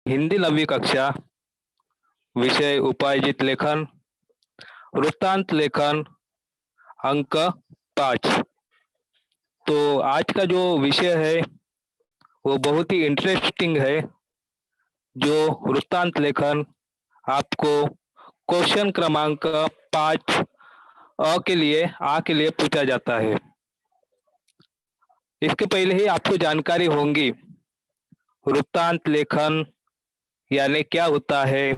हिंदी 9वीं कक्षा, विषय उपार्जित लेखन, वृत्तांत लेखन, अंक 5। तो आज का जो विषय है वो बहुत ही इंटरेस्टिंग है। जो वृत्तांत लेखन आपको क्वेश्चन क्रमांक 5 आ के लिए पूछा जाता है। इसके पहले ही आपको जानकारी होंगी वृत्तांत लेखन यानी क्या होता है,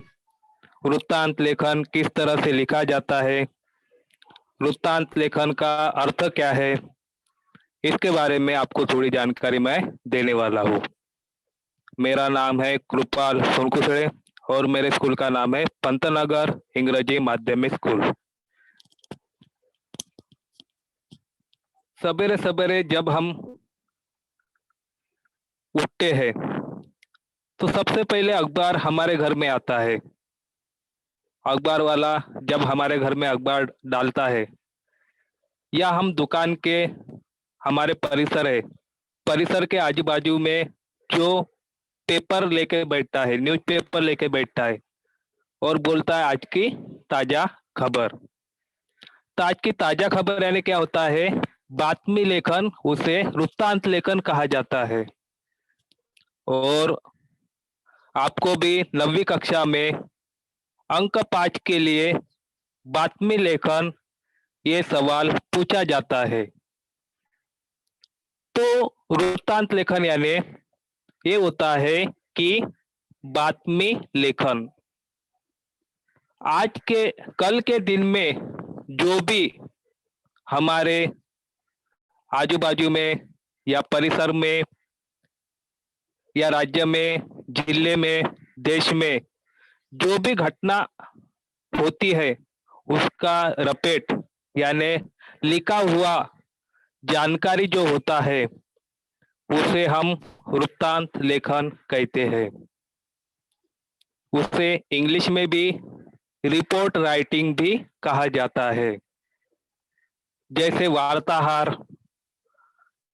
वृत्तांत लेखन किस तरह से लिखा जाता है, वृत्तांत लेखन का अर्थ क्या है, इसके बारे में आपको थोड़ी जानकारी मैं देने वाला हूँ। मेरा नाम है कृपाल सोनकुसरे और मेरे स्कूल का नाम है पंतनगर इंग्रजी माध्यमिक स्कूल। सवेरे सवेरे जब हम उठते हैं तो सबसे पहले अखबार हमारे घर में आता है। अखबार वाला जब हमारे घर में अखबार डालता है या हम दुकान के हमारे परिसर के आजू बाजू में जो पेपर लेके बैठता है, न्यूज़पेपर लेके बैठता है और बोलता है आज की ताजा खबर। तो आज की ताजा खबर यानी क्या होता है, बातमी लेखन, उसे वृत्तांत लेखन कहा जाता है। और आपको भी 9वीं कक्षा में अंक 5 के लिए बातमी लेखन ये सवाल पूछा जाता है। तो वृत्तांत लेखन यानी ये होता है कि बातमी लेखन आज के कल के दिन में जो भी हमारे आजू बाजू में या परिसर में या राज्य में, जिले में, देश में जो भी घटना होती है उसका रपेट यानी लिखा हुआ जानकारी जो होता है उसे हम वृत्तांत लेखन कहते हैं। उसे इंग्लिश में भी रिपोर्ट राइटिंग भी कहा जाता है। जैसे वार्ताहर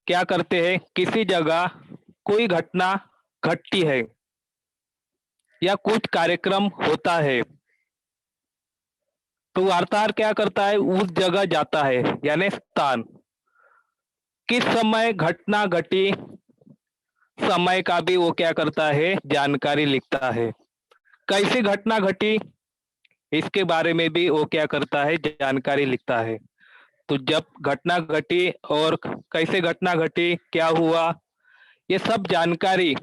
क्या करते हैं, किसी जगह कोई घटना घटती है या कुछ कार्यक्रम होता है तो वार्ताहर क्या करता है, उस जगह जाता है यानी स्थान, किस समय घटना घटी, समय का भी वो क्या करता है, जानकारी लिखता है। कैसी घटना घटी इसके बारे में भी वो क्या करता है, जानकारी लिखता है। तो जब घटना घटी और कैसे घटना घटी, क्या हुआ, ये सब जानकारी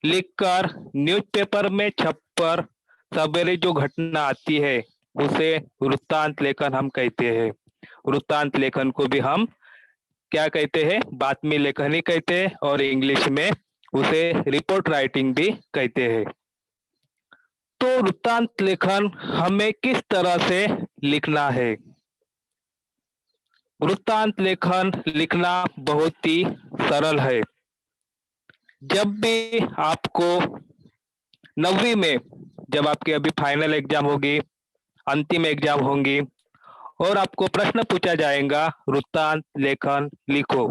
लिखकर न्यूज़पेपर में छपकर सवेरे जो घटना आती है उसे वृत्तांत लेखन हम कहते हैं। वृत्तांत लेखन को भी हम क्या कहते हैं, बातमी लेखन ही कहते हैं और इंग्लिश में उसे रिपोर्ट राइटिंग भी कहते हैं। तो वृत्तांत लेखन हमें किस तरह से लिखना है? वृत्तांत लेखन लिखना बहुत ही सरल है। जब भी आपको 9वीं में, जब आपकी अभी फाइनल एग्जाम होगी, अंतिम एग्जाम होंगी और आपको प्रश्न पूछा जाएगा वृत्तांत लेखन लिखो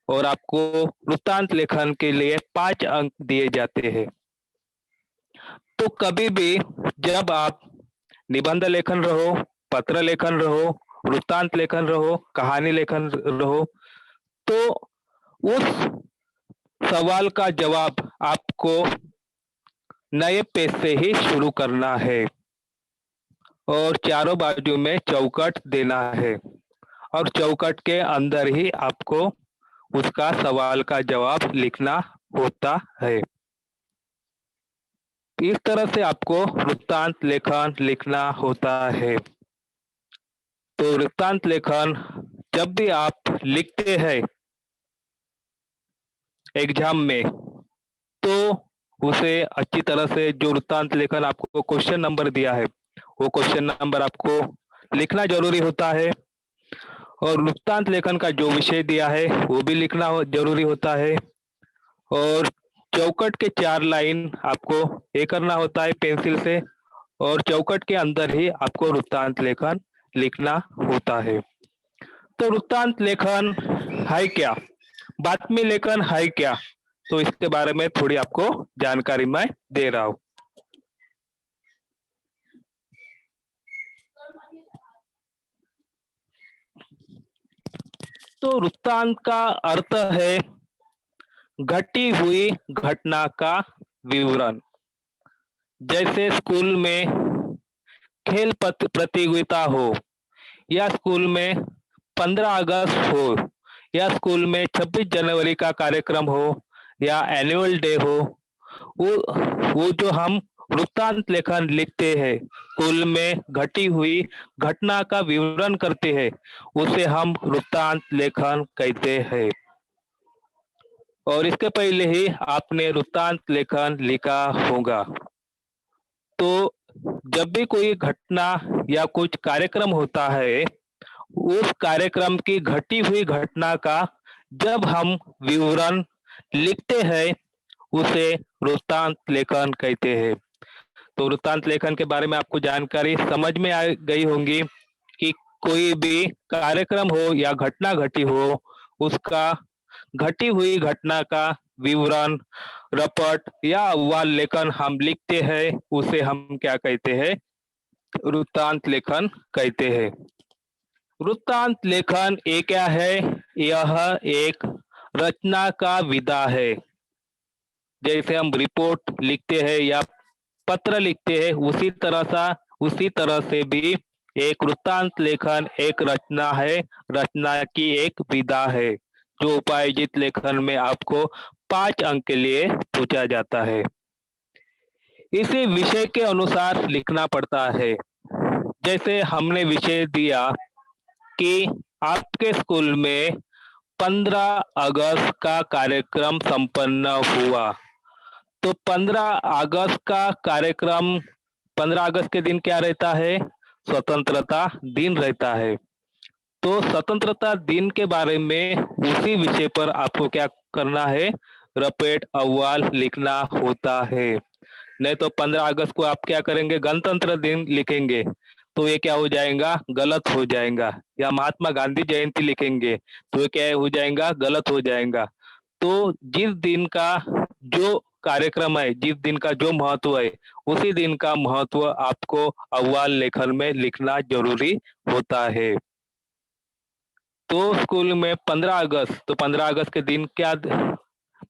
और आपको वृत्तांत लेखन के लिए 5 अंक दिए जाते हैं। तो कभी भी जब आप निबंध लेखन रहो, पत्र लेखन रहो, वृत्तांत लेखन रहो, कहानी लेखन रहो, तो उस सवाल का जवाब आपको नए पेज से ही शुरू करना है और चारों बाजू में चौकट देना है और चौकट के अंदर ही आपको उसका सवाल का जवाब लिखना होता है। इस तरह से आपको वृत्तांत लेखन लिखना होता है। तो वृत्तांत लेखन जब भी आप लिखते हैं एग्जाम में तो उसे अच्छी तरह से, जो वृत्तांत लेखन आपको क्वेश्चन नंबर दिया है वो क्वेश्चन नंबर आपको लिखना जरूरी होता है और वृत्तांत लेखन का जो विषय दिया है वो भी लिखना जरूरी होता है और चौकट के 4 लाइन आपको ये करना होता है पेंसिल से और चौकट के अंदर ही आपको वृत्तांत लेखन लिखना होता है। तो वृत्तांत लेखन है क्या, बातमी लेखन है क्या, तो इसके बारे में थोड़ी आपको जानकारी मैं दे रहा हूं। तो वृत्तांत का अर्थ है घटी हुई घटना का विवरण। जैसे स्कूल में खेल प्रतियोगिता हो, या स्कूल में 15 अगस्त हो, या स्कूल में 26 जनवरी का कार्यक्रम हो, या एनुअल डे हो, वो जो हम वृत्तांत लेखन लिखते हैं, स्कूल में घटी हुई घटना का विवरण करते हैं, उसे हम वृत्तांत लेखन कहते हैं। और इसके पहले ही आपने वृत्तांत लेखन लिखा होगा। तो जब भी कोई घटना या कुछ कार्यक्रम होता है, उस कार्यक्रम की घटी हुई घटना का जब हम विवरण लिखते हैं, उसे वृत्तांत लेखन कहते हैं। तो वृत्तांत लेखन के बारे में आपको जानकारी समझ में आ गई होंगी कि कोई भी कार्यक्रम हो या घटना घटी हो, उसका घटी हुई घटना का विवरण, रपट या अहवाल लेखन हम लिखते हैं, उसे हम क्या कहते हैं? वृत्तांत लेखन कहते हैं। वृत्तांत लेखन ये क्या है? यह एक रचना का विधा है। जैसे हम रिपोर्ट लिखते हैं या पत्र लिखते हैं, उसी तरह से भी एक वृत्तांत लेखन एक रचना है, रचना की एक विधा है, जो उपायोजित लेखन में आपको 5 अंक के लिए पूछा जाता है। इसी विषय के अनुसार लिखना पड़ता है। जैसे हमने विषय दिया कि आपके स्कूल में 15 अगस्त का कार्यक्रम संपन्न हुआ, तो 15 अगस्त का कार्यक्रम, 15 अगस्त के दिन क्या रहता है? स्वतंत्रता दिन रहता है। तो स्वतंत्रता दिन के बारे में उसी विषय पर आपको क्या करना है? रपेट अहवाल लिखना होता है। नहीं तो 15 अगस्त को आप क्या करेंगे? गणतंत्र दिन लिखेंगे, तो ये क्या हो जाएगा? गलत हो जाएगा। या महात्मा गांधी जयंती लिखेंगे, तो ये क्या हो जाएगा? गलत हो जाएगा। तो जिस दिन का जो कार्यक्रम है, जिस दिन का जो महत्व है, उसी दिन का महत्व आपको अहवाल लेखन में लिखना जरूरी होता है। तो स्कूल में 15 अगस्त, तो 15 अगस्त के दिन क्या,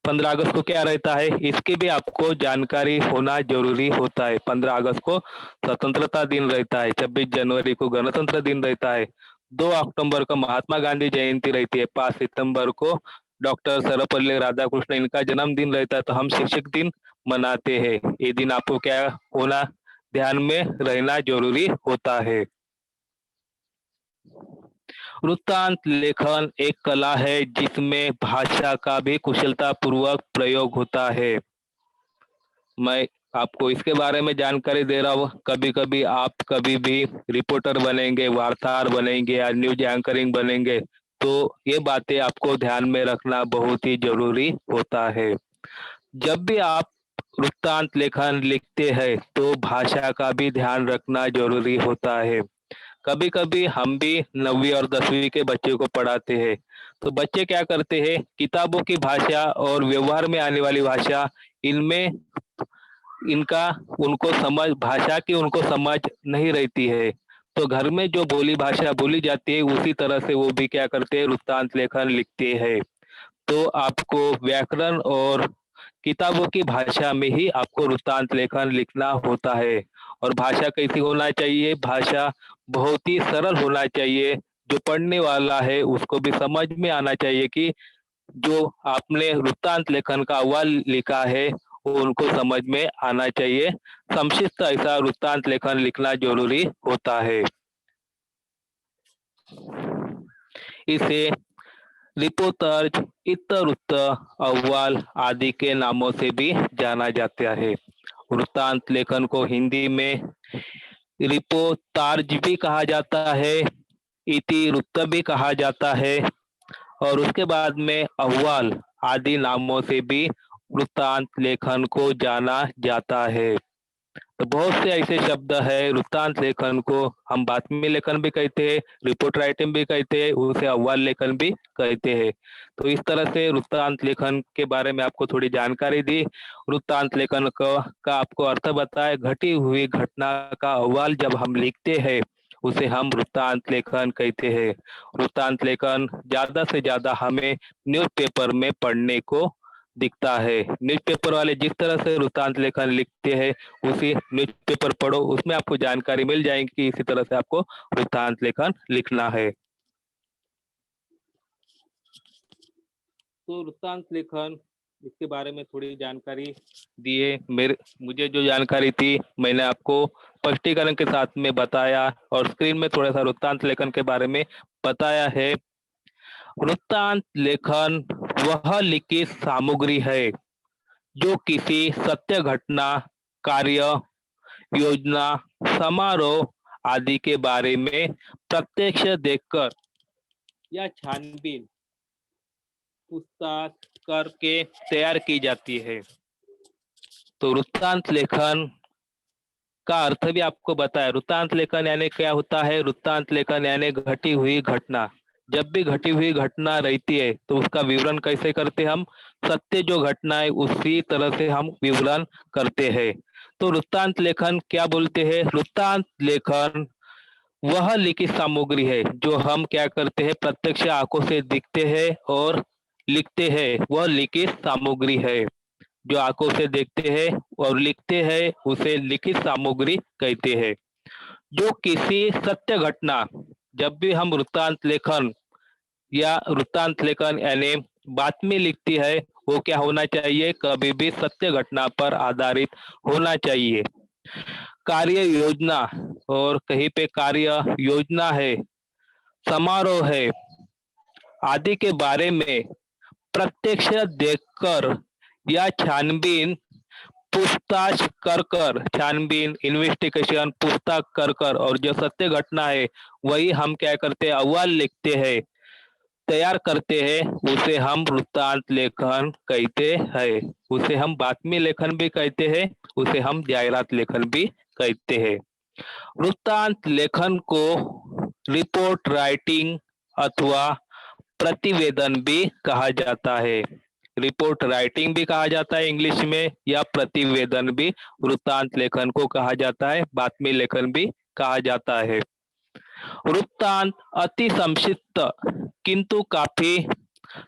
15 अगस्त को क्या रहता है, इसकी भी आपको जानकारी होना जरूरी होता है। 15 अगस्त को स्वतंत्रता दिन रहता है, 26 जनवरी को गणतंत्र दिन रहता है, 2 अक्टूबर को महात्मा गांधी जयंती रहती है, 5 सितंबर को डॉक्टर सर्वपल्ली राधाकृष्ण इनका जन्मदिन रहता है, तो हम शिक्षक दिन मनाते हैं। ये दिन आपको क्या होना, ध्यान में रहना जरूरी होता है। वृत्तांत लेखन एक कला है जिसमें भाषा का भी कुशलता पूर्वक प्रयोग होता है। मैं आपको इसके बारे में जानकारी दे रहा हूँ। कभी कभी आप कभी भी रिपोर्टर बनेंगे, वार्ताहर बनेंगे या न्यूज एंकरिंग बनेंगे, तो ये बातें आपको ध्यान में रखना बहुत ही जरूरी होता है। जब भी आप वृत्तांत लेखन लिखते हैं, तो भाषा का भी ध्यान रखना जरूरी होता है। कभी कभी हम भी 9वीं और 10वीं के बच्चे को पढ़ाते हैं, तो बच्चे क्या करते हैं? किताबों की भाषा और व्यवहार में आने वाली भाषा, इनमें इनका उनको समझ, भाषा की उनको समझ नहीं रहती है। तो घर में जो बोली भाषा बोली जाती है, उसी तरह से वो भी क्या करते हैं? वृत्तांत लेखन लिखते हैं। तो आपको व्याकरण और किताबों की भाषा में ही आपको वृत्तांत लेखन लिखना होता है। और भाषा कैसी होना चाहिए? भाषा बहुत ही सरल होना चाहिए, जो पढ़ने वाला है उसको भी समझ में आना चाहिए कि जो आपने वृत्तांत लेखन का अहवाल लिखा है, वो उनको समझ में आना चाहिए। संक्षिप्त ऐसा वृत्तांत लेखन लिखना जरूरी होता है। इसे रिपोर्टर्ज, इत्तवृत्त, अहवाल आदि के नामों से भी जाना जाता है। वृत्तांत लेखन को हिंदी में रिपोर्टाज भी कहा जाता है, इतिवृत्त भी कहा जाता है, और उसके बाद में अहवाल आदि नामों से भी वृत्तांत लेखन को जाना जाता है। तो बहुत से ऐसे शब्द है, वृत्तांत लेखन को हम बातमी लेखन भी कहते हैं, रिपोर्ट राइटिंग भी कहते हैं, उसे अहवाल लेखन भी कहते हैं। तो इस तरह से वृत्तांत लेखन के बारे में आपको थोड़ी जानकारी दी। वृत्तांत लेखन का आपको अर्थ बताया। घटी हुई घटना का अहवाल जब हम लिखते हैं उसे हम वृत्तांत लेखन कहते हैं। वृत्तांत लेखन ज्यादा से ज्यादा हमें न्यूज़पेपर में पढ़ने को दिखता है। न्यूज़पेपर वाले जिस तरह से वृत्तांत लेखन लिखते हैं उसी न्यूज़पेपर पढ़ो, उसमें आपको जानकारी मिल जाएगी कि इसी तरह से आपको वृत्तांत लेखन लिखना है। तो वृत्तांत लेखन इसके बारे में थोड़ी जानकारी दिए। मुझे जो जानकारी थी मैंने आपको स्पष्टीकरण के साथ में बताया और स्क्रीन में थोड़ा सा वृत्तांत लेखन के बारे में बताया है। वृत्तांत लेखन वह लिखित सामग्री है जो किसी सत्य घटना, कार्य, योजना, समारोह आदि के बारे में प्रत्यक्ष देखकर या छानबीन पूछताछ करके तैयार की जाती है। तो वृत्तांत लेखन का अर्थ भी आपको बताया। वृत्तांत लेखन यानी क्या होता है? वृत्तांत लेखन यानी घटी हुई घटना। जब भी घटी हुई घटना रहती है तो उसका विवरण कैसे करते हम? सत्य जो घटना है उसी तरह से हम विवरण करते हैं। तो वृत्तांत लेखन क्या बोलते हैं? वृत्तांत लेखन वह लिखित सामग्री है जो हम क्या करते हैं, प्रत्यक्ष आंखों से दिखते हैं और लिखते हैं। वह लिखित सामग्री है जो आंखों से देखते हैं और लिखते हैं, उसे लिखित सामग्री कहते हैं। जो किसी सत्य घटना, जब भी हम वृत्तांत लेखन या वृत्तांत लेखन यानी बातमी लिखती है, वो क्या होना चाहिए? कभी भी सत्य घटना पर आधारित होना चाहिए। कार्य योजना, और कहीं पे कार्य योजना है, समारोह है आदि के बारे में प्रत्यक्ष देखकर या छानबीन पूछताछ कर कर, छानबीन इन्वेस्टिगेशन पूछताछ कर कर, और जो सत्य घटना है वही हम क्या करते हैं, अहवाल लिखते हैं, तैयार करते हैं, उसे हम वृत्तांत लेखन कहते हैं। उसे हम बातमी लेखन भी कहते हैं, उसे हम जायरात लेखन भी कहते हैं। वृत्तांत लेखन को रिपोर्ट राइटिंग अथवा प्रतिवेदन भी कहा जाता है। रिपोर्ट राइटिंग भी कहा जाता है इंग्लिश में, या प्रतिवेदन भी वृत्तांत लेखन को कहा जाता है, बातमी लेखन भी कहा जाता है। वृत्तांत अति संक्षिप्त किंतु काफी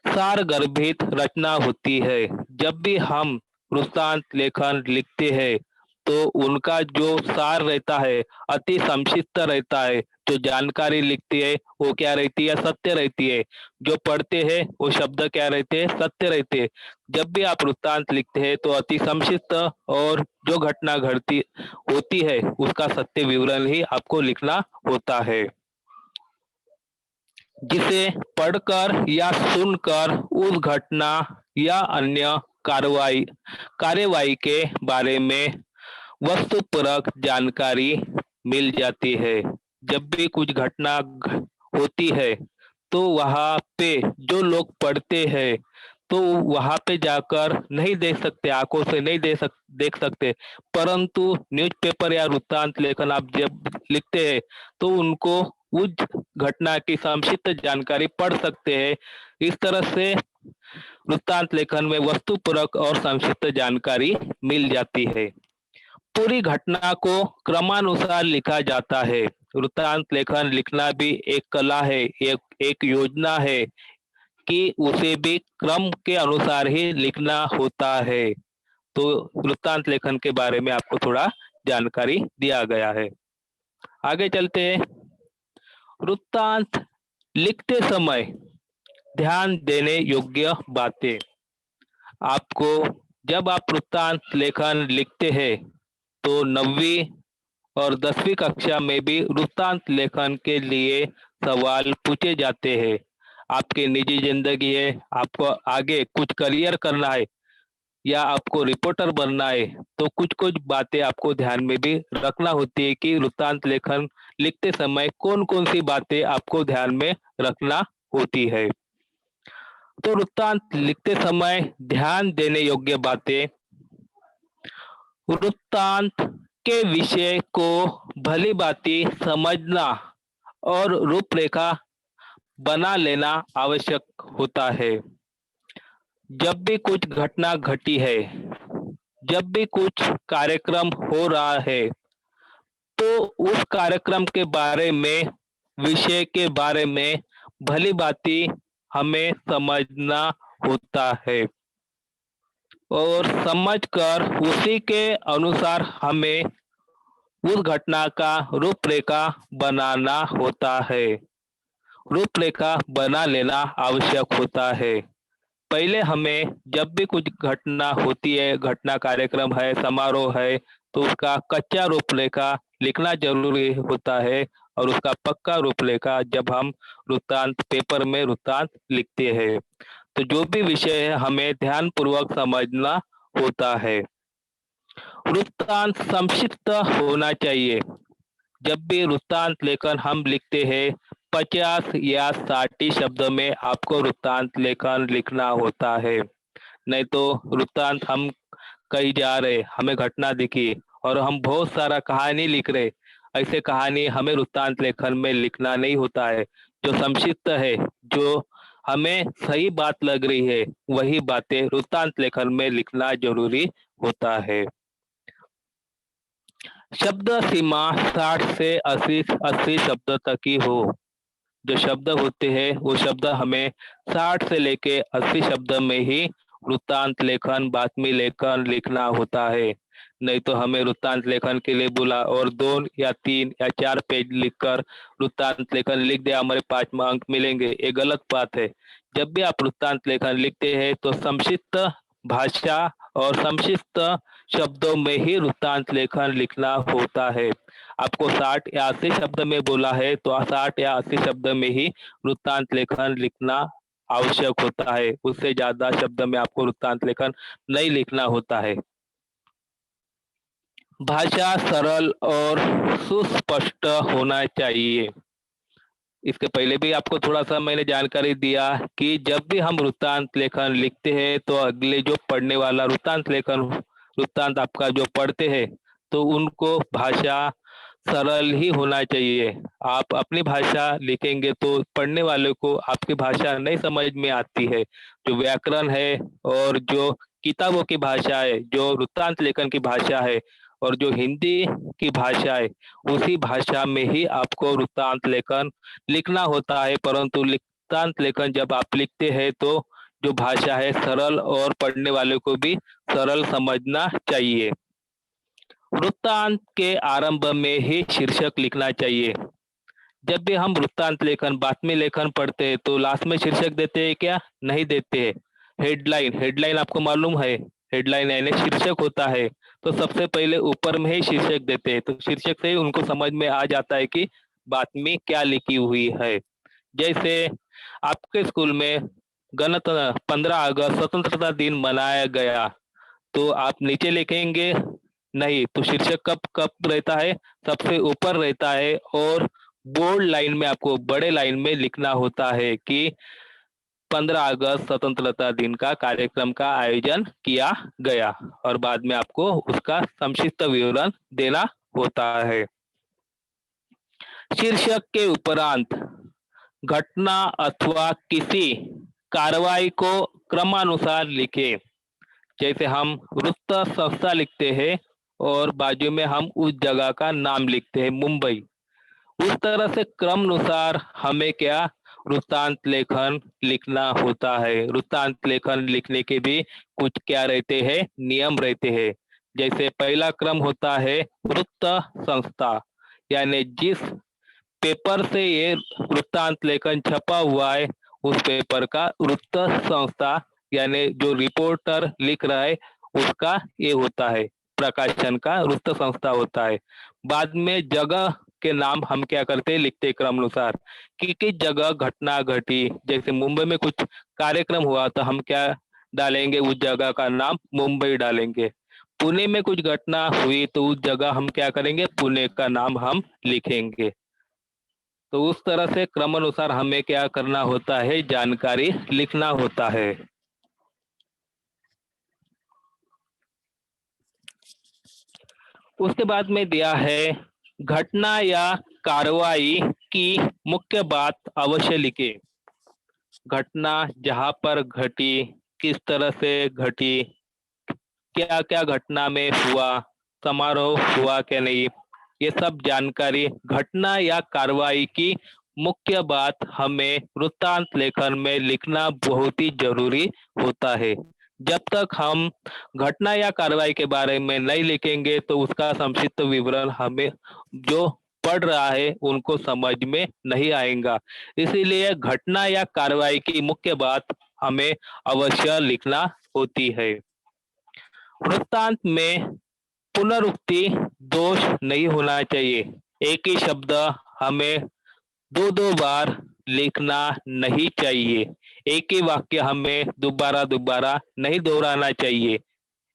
सारगर्भित रचना होती है। जब भी हम वृत्तांत लेखन लिखते हैं तो उनका जो सार रहता है अति संक्षिप्त रहता है। जो जानकारी लिखती है वो क्या रहती है? सत्य रहती है। जो पढ़ते हैं वो शब्द क्या रहते हैं? सत्य रहते हैं। जब भी आप वृत्तांत लिखते हैं तो अति संक्षिप्त और जो घटना घटती होती है उसका सत्य विवरण ही आपको लिखना होता है, जिसे पढ़कर या सुनकर उस घटना या अन्य कार्यवाही के बारे में वस्तुपरक जानकारी मिल जाती है। जब भी कुछ घटना होती है तो वहाँ पे जो लोग पढ़ते हैं तो वहाँ पे जाकर नहीं देख सकते, आंखों से नहीं देख सकते, परंतु न्यूज़पेपर या वृत्तांत लेखन आप जब लिखते हैं तो उनको उस घटना की संक्षिप्त जानकारी पढ़ सकते हैं। इस तरह से वृत्तांत लेखन में वस्तुपरक और संक्षिप्त जानकारी मिल जाती है। पूरी घटना को क्रमानुसार लिखा जाता है। वृत्तांत लेखन लिखना भी एक कला है, एक योजना है कि उसे भी क्रम के अनुसार ही लिखना होता है। तो वृत्तांत लेखन के बारे में आपको थोड़ा जानकारी दिया गया है। आगे चलते हैं। वृत्तांत लिखते समय ध्यान देने योग्य बातें। आपको जब आप वृत्तांत लेखन लिखते हैं तो 9वीं और 10वीं कक्षा में भी वृत्तांत लेखन के लिए सवाल पूछे जाते हैं। आपकी निजी जिंदगी है, आपको आगे कुछ करियर करना है या आपको रिपोर्टर बनना है, तो कुछ कुछ बातें आपको ध्यान में भी रखना होती है कि वृत्तांत लेखन लिखते समय कौन कौन सी बातें आपको ध्यान में रखना होती है। तो वृत्तांत लिखते समय ध्यान देने योग्य बातें। वृत्तांत के विषय को भली भांति समझना और रूपरेखा बना लेना आवश्यक होता है। जब भी कुछ घटना घटी है, जब भी कुछ कार्यक्रम हो रहा है, तो उस कार्यक्रम के बारे में, विषय के बारे में भली भांति हमें समझना होता है और समझकर उसी के अनुसार हमें उस घटना का रूपरेखा बनाना होता है, रूपरेखा बना लेना आवश्यक होता है। पहले हमें जब भी कुछ घटना होती है, घटना, कार्यक्रम है, समारोह है, तो उसका कच्चा रूपरेखा लिखना जरूरी होता है और उसका पक्का रूपरेखा जब हम वृत्तांत पेपर में वृत्तांत लिखते हैं, तो जो भी विषय है हमें ध्यानपूर्वक समझना होता है। वृत्तांत संक्षिप्त होना चाहिए। जब भी वृत्तांत लेखन हम लिखते हैं, 50 या 60 शब्द में आपको वृत्तांत लेखन लिखना होता है। नहीं तो वृत्तांत हम कहीं जा रहे, हमें घटना दिखी और हम बहुत सारा कहानी लिख रहे, ऐसे कहानी हमें वृत्तांत लेखन में लिखना नहीं होता है। जो संक्षिप्त है, जो हमें सही बात लग रही है, वही बातें वृत्तांत लेखन में लिखना जरूरी होता है। शब्द सीमा 60 से 80 शब्द तक ही हो। जो शब्द होते हैं वो शब्द हमें 60 से लेके 80 शब्द में ही वृत्तांत लेखन, बातमी लेखन लिखना होता है। नहीं तो हमें वृत्तांत लेखन के लिए बोला और 2 या 3 या 4 पेज लिखकर वृत्तांत लेखन लिख दिया, हमारे 5 अंक मिलेंगे, ये गलत बात है। जब भी आप वृत्तांत लेखन लिखते हैं तो संक्षिप्त भाषा और संक्षिप्त शब्दों में ही वृत्तांत लेखन लिखना होता है। आपको 60 या 80 शब्द में बोला है तो 60 या 80 शब्द में ही वृत्तांत लेखन लिखना आवश्यक होता है। उससे ज्यादा शब्द में आपको वृत्तांत लेखन नहीं लिखना होता है। भाषा सरल और सुस्पष्ट होना चाहिए। इसके पहले भी आपको थोड़ा सा मैंने जानकारी दिया कि जब भी हम वृत्तांत लेखन लिखते हैं तो अगले जो पढ़ने वाला वृत्तांत आपका जो पढ़ते हैं, तो उनको भाषा सरल ही होना चाहिए। आप अपनी भाषा लिखेंगे तो पढ़ने वाले को आपकी भाषा नहीं समझ में आती है। जो व्याकरण है और जो किताबों की भाषा है, जो वृत्तांत लेखन की भाषा है और जो हिंदी की भाषा है, उसी भाषा में ही आपको वृत्तांत लेखन लिखना होता है। परंतु वृत्तांत लेखन जब आप लिखते हैं तो जो भाषा है सरल और पढ़ने वाले को भी सरल समझना चाहिए। वृत्तांत के आरंभ में ही शीर्षक लिखना चाहिए। जब भी हम वृत्तांत लेखन, बातमी लेखन पढ़ते हैं तो लास्ट में शीर्षक देते हैं क्या? नहीं देते हैं। हेडलाइन, हेडलाइन आपको मालूम है, हेडलाइन यानी शीर्षक होता है। तो सबसे पहले ऊपर में ही शीर्षक देते हैं, तो शीर्षक से ही उनको समझ में आ जाता है कि बातमी क्या लिखी हुई है। जैसे आपके स्कूल में गणतंत्र 15 अगस्त स्वतंत्रता दिन मनाया गया, तो आप नीचे लिखेंगे नहीं, तो शीर्षक कब कब रहता है? सबसे ऊपर रहता है और बोल्ड लाइन में आपको बड़े लाइन में लिखना होता है कि 15 अगस्त स्वतंत्रता दिन का कार्यक्रम का आयोजन किया गया और बाद में आपको उसका संक्षिप्त विवरण देना होता है। शीर्षक के उपरांत घटना अथवा किसी कार्रवाई को क्रमानुसार लिखें। जैसे हम वृत्त संस्था लिखते हैं और बाजू में हम उस जगह का नाम लिखते हैं, मुंबई। उस तरह से क्रमानुसार हमें क्या वृत्तांत लेखन लिखना होता है। वृत्तांत लेखन लिखने के भी कुछ क्या रहते हैं, नियम रहते हैं। जैसे पहला क्रम होता है वृत्त संस्था, यानी जिस पेपर से ये वृत्तांत लेखन छपा हुआ है उस पेपर का वृत्त संस्था यानी जो रिपोर्टर लिख रहा है उसका ये होता है, प्रकाशन का वृत्त संस्था होता है। बाद में जगह के नाम हम क्या करते हैं, लिखते क्रम अनुसार कि किस जगह घटना घटी। जैसे मुंबई में कुछ कार्यक्रम हुआ तो हम क्या डालेंगे, उस जगह का नाम मुंबई डालेंगे। पुणे में कुछ घटना हुई तो उस जगह हम क्या करेंगे, पुणे का नाम हम लिखेंगे। तो उस तरह से क्रमानुसार हमें क्या करना होता है, जानकारी लिखना होता है। उसके बाद में दिया है घटना या कार्रवाई की मुख्य बात अवश्य लिखे। घटना जहाँ पर घटी, किस तरह से घटी, क्या क्या घटना में हुआ, समारोह हुआ क्या नहीं, ये सब जानकारी घटना या कार्रवाई की मुख्य बात हमें वृत्तांत लेखन में लिखना बहुत ही जरूरी होता है। जब तक हम घटना या कार्रवाई के बारे में नहीं लिखेंगे तो उसका संक्षिप्त विवरण हमें जो पढ़ रहा है उनको समझ में नहीं आएगा। इसीलिए घटना या कार्रवाई की मुख्य बात हमें अवश्य लिखना होती है। वृत्तांत में पुनरुक्ति दोष नहीं होना चाहिए। एक ही शब्द हमें दो दो बार लिखना नहीं चाहिए। एक ही वाक्य हमें दोबारा दोबारा नहीं दोहराना चाहिए।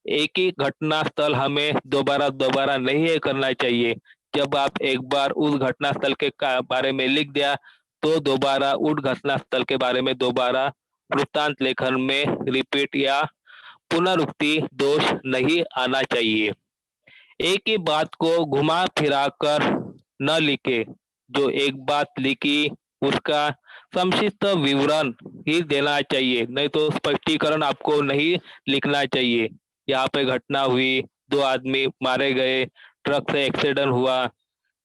एक ही घटना स्थल हमें दोबारा दोबारा नहीं करना चाहिए। जब आप एक बार उस घटना स्थल के बारे में लिख दिया तो दोबारा उस घटना स्थल के बारे में दोबारा वृत्तांत लेखन में रिपीट या पुनरुक्ति दोष नहीं आना चाहिए। एक ही बात को घुमा फिरा कर न लिखे। जो एक बात लिखी उसका संक्षिप्त विवरण ही देना चाहिए, नहीं तो स्पष्टीकरण आपको नहीं लिखना चाहिए। यहाँ पे घटना हुई, 2 आदमी मारे गए, ट्रक से एक्सीडेंट हुआ,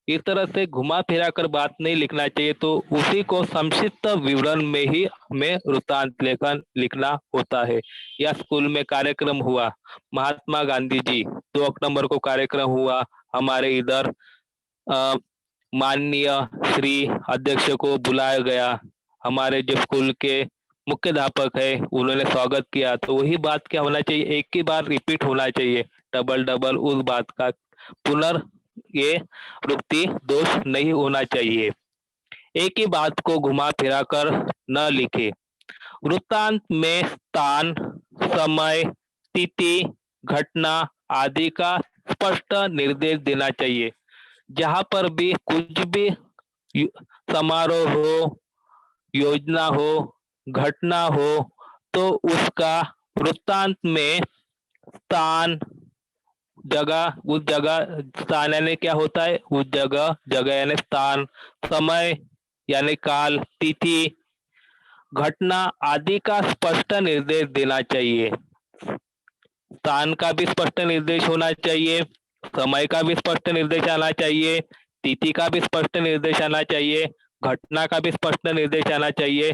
इस तरह से घुमा फिरा कर बात नहीं लिखना चाहिए। तो उसी को संक्षिप्त विवरण में ही हमें वृत्तांत लेखन लिखना होता है। या स्कूल में कार्यक्रम हुआ, महात्मा गांधी जी 2 अक्टूबर को कार्यक्रम हुआ, हमारे इधर माननीय श्री अध्यक्ष को बुलाया गया, हमारे जो स्कूल के मुख्याध्यापक है उन्होंने स्वागत किया, तो वही बात क्या होना चाहिए, एक ही बार रिपीट होना चाहिए, डबल डबल उस बात का पुनर् ये वृत्ति दोष नहीं होना चाहिए। एक ही बात को घुमा फिरा कर न लिखे। वृत्तांत में स्थान, समय, तिथि, घटना आदि का स्पष्ट निर्देश देना चाहिए। जहाँ पर भी कुछ भी समारोह हो, योजना हो, घटना हो, तो उसका वृत्तांत में स्थान, जगह, उस जगह, स्थान यानी क्या होता है, उस जगह, जगह यानी स्थान, समय यानी काल, तिथि, घटना आदि का स्पष्ट निर्देश देना चाहिए। स्थान का भी स्पष्ट निर्देश होना चाहिए, समय का भी स्पष्ट निर्देश आना चाहिए, तिथि का भी स्पष्ट निर्देश आना चाहिए, घटना का भी स्पष्ट निर्देश आना चाहिए।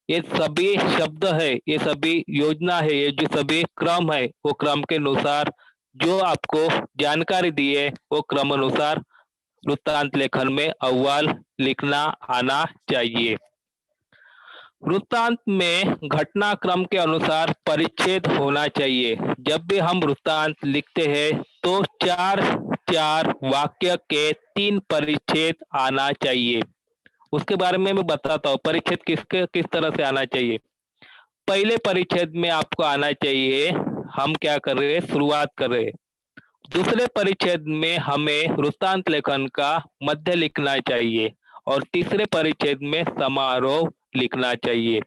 ये सभी शब्द है, ये सभी योजना है, ये जो सभी क्रम है, वो क्रम के अनुसार जो आपको जानकारी दी है वो क्रम अनुसार वृत्तांत लेखन में अव्वल लिखना आना चाहिए। वृत्तांत में घटनाक्रम के अनुसार परिच्छेद होना चाहिए। जब भी हम वृत्तांत लिखते हैं तो चार चार वाक्य के 3 परिच्छेद आना चाहिए। उसके बारे में मैं बताता हूँ परिच्छेद किस तरह से आना चाहिए। पहले परिच्छेद में आपको आना चाहिए, हम क्या कर रहे हैं, शुरुआत कर रहे हैं। दूसरे परिच्छेद में हमें वृत्तांत लेखन का मध्य लिखना चाहिए और तीसरे परिच्छेद में समारोह लिखना चाहिए।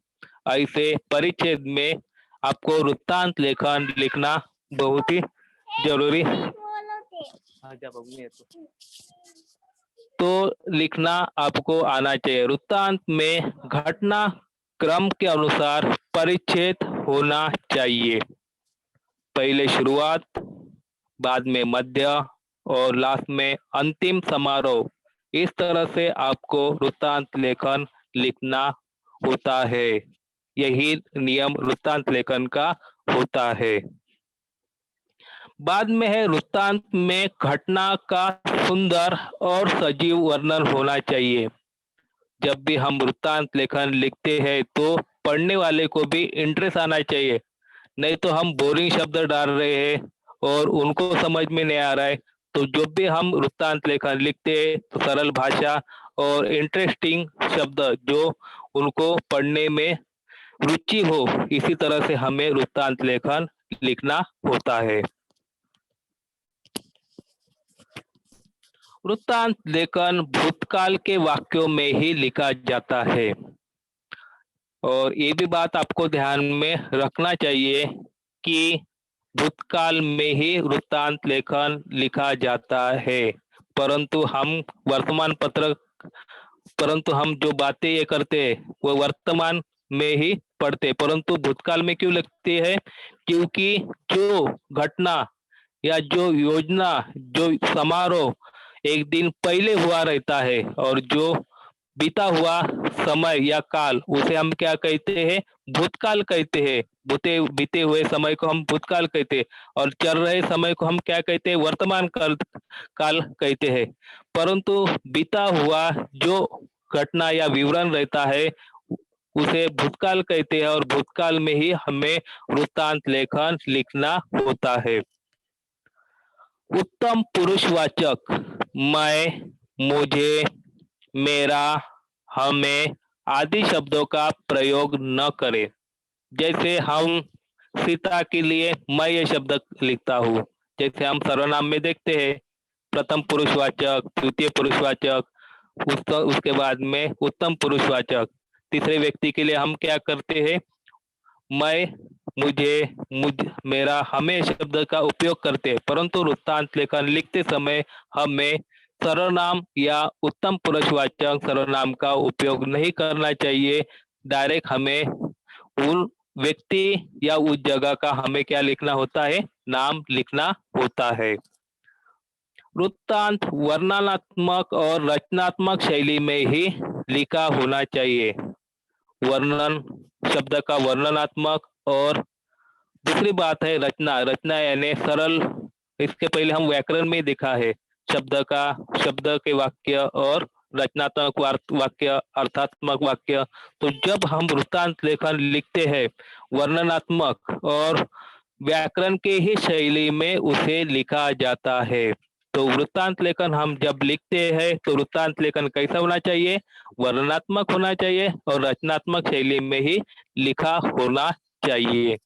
ऐसे परिच्छेद में आपको वृत्तांत लेखन लिखना बहुत ही जरूरी तो लिखना आपको आना चाहिए। वृत्तांत में घटना क्रम के अनुसार परिच्छेद होना चाहिए। पहले शुरुआत, बाद में मध्य और लास्ट में अंतिम समारोह। इस तरह से आपको वृत्तांत लेखन लिखना होता है। यही नियम वृत्तांत लेखन का होता है। बाद में है वृत्तांत में घटना का सुंदर और सजीव वर्णन होना चाहिए। जब भी हम वृत्तांत लेखन लिखते हैं तो पढ़ने वाले को भी इंटरेस्ट आना चाहिए, नहीं तो हम बोरिंग शब्द डाल रहे हैं और उनको समझ में नहीं आ रहा है। तो जब भी हम वृत्तांत लेखन लिखते हैं तो सरल भाषा और इंटरेस्टिंग शब्द जो उनको पढ़ने में रुचि हो, इसी तरह से हमें वृत्तांत लेखन लिखना होता है। वृत्तांत लेखन भूतकाल के वाक्यों में ही लिखा जाता है और ये भी बात आपको ध्यान में रखना चाहिए कि भूतकाल में ही वृत्तांत लेखन लिखा जाता है। परंतु हम वर्तमान पत्र परंतु हम जो बातें ये करते हैं वो वर्तमान में ही पढ़ते, परंतु भूतकाल में क्यों लिखते हैं? क्योंकि जो घटना या जो योजना, जो समारोह एक दिन पहले हुआ रहता है और जो बीता हुआ समय या काल, उसे हम क्या कहते हैं? भूतकाल कहते हैं। बीते हुए समय को हम भूतकाल कहते हैं और चल रहे समय को हम क्या कहते हैं? वर्तमान काल काल कहते हैं। परंतु बीता हुआ जो घटना या विवरण रहता है उसे भूतकाल कहते हैं और भूतकाल में ही हमें वृत्तांत लेखन लिखना होता है। उत्तम पुरुषवाचक मैं, मुझे, मेरा, हमें आदि शब्दों का प्रयोग न करें। जैसे हम सीता के लिए मैं ये शब्द लिखता हूँ। जैसे हम सर्वनाम में देखते हैं प्रथम पुरुषवाचक, द्वितीय पुरुषवाचक, उसके बाद में उत्तम पुरुषवाचक। तीसरे व्यक्ति के लिए हम क्या करते हैं? मैं, मुझे, मेरा, हमें शब्द का उपयोग करते हैं। परंतु वृत्तांत लेखन लिखते समय हमें सर्वनाम या उत्तम पुरुषवाचक सर्वनाम का उपयोग नहीं करना चाहिए। डायरेक्ट हमें उन व्यक्ति या उस जगह का हमें क्या लिखना होता है? नाम लिखना होता है। वृत्तांत वर्णनात्मक और रचनात्मक शैली में ही लिखा होना चाहिए। वर्णन शब्द का वर्णनात्मक और दूसरी बात है रचना। रचना यानी सरल। इसके पहले हम व्याकरण में देखा है शब्द के वाक्य और रचनात्मक वाक्य, अर्थात्मक वाक्य। तो जब हम वृत्तांत लेखन लिखते हैं वर्णनात्मक और व्याकरण के ही शैली में उसे लिखा जाता है। तो वृत्तांत लेखन हम जब लिखते हैं तो वृत्तांत लेखन कैसा होना चाहिए? वर्णनात्मक होना चाहिए और रचनात्मक शैली में ही लिखा होना चाहिए।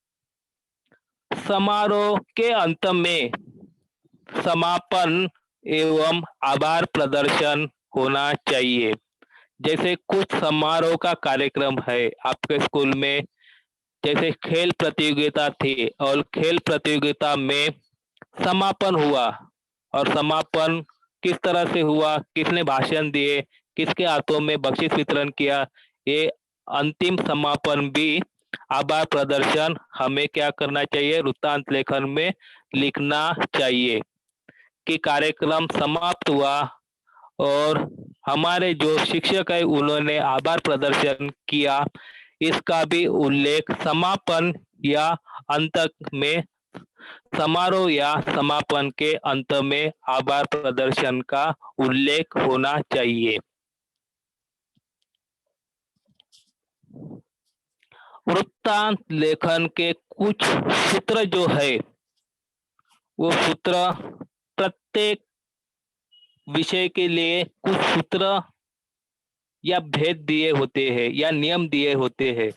समारोह के अंत में समापन एवं आभार प्रदर्शन होना चाहिए। जैसे कुछ समारोह का कार्यक्रम है आपके स्कूल में, जैसे खेल प्रतियोगिता थी और खेल प्रतियोगिता में समापन हुआ और समापन किस तरह से हुआ, किसने भाषण दिए, किसके हाथों में बख्शीश वितरण किया, ये अंतिम समापन भी आभार प्रदर्शन हमें क्या करना चाहिए? वृत्तांत लेखन में लिखना चाहिए कि कार्यक्रम समाप्त हुआ और हमारे जो शिक्षक है उन्होंने आभार प्रदर्शन किया, इसका भी उल्लेख समापन या अंत में, समारोह या समापन के अंत में आभार प्रदर्शन का उल्लेख होना चाहिए। वृत्तांत लेखन के कुछ सूत्र जो है वो सूत्र प्रत्येक विषय के लिए कुछ सूत्र या भेद दिए होते हैं या नियम दिए होते हैं।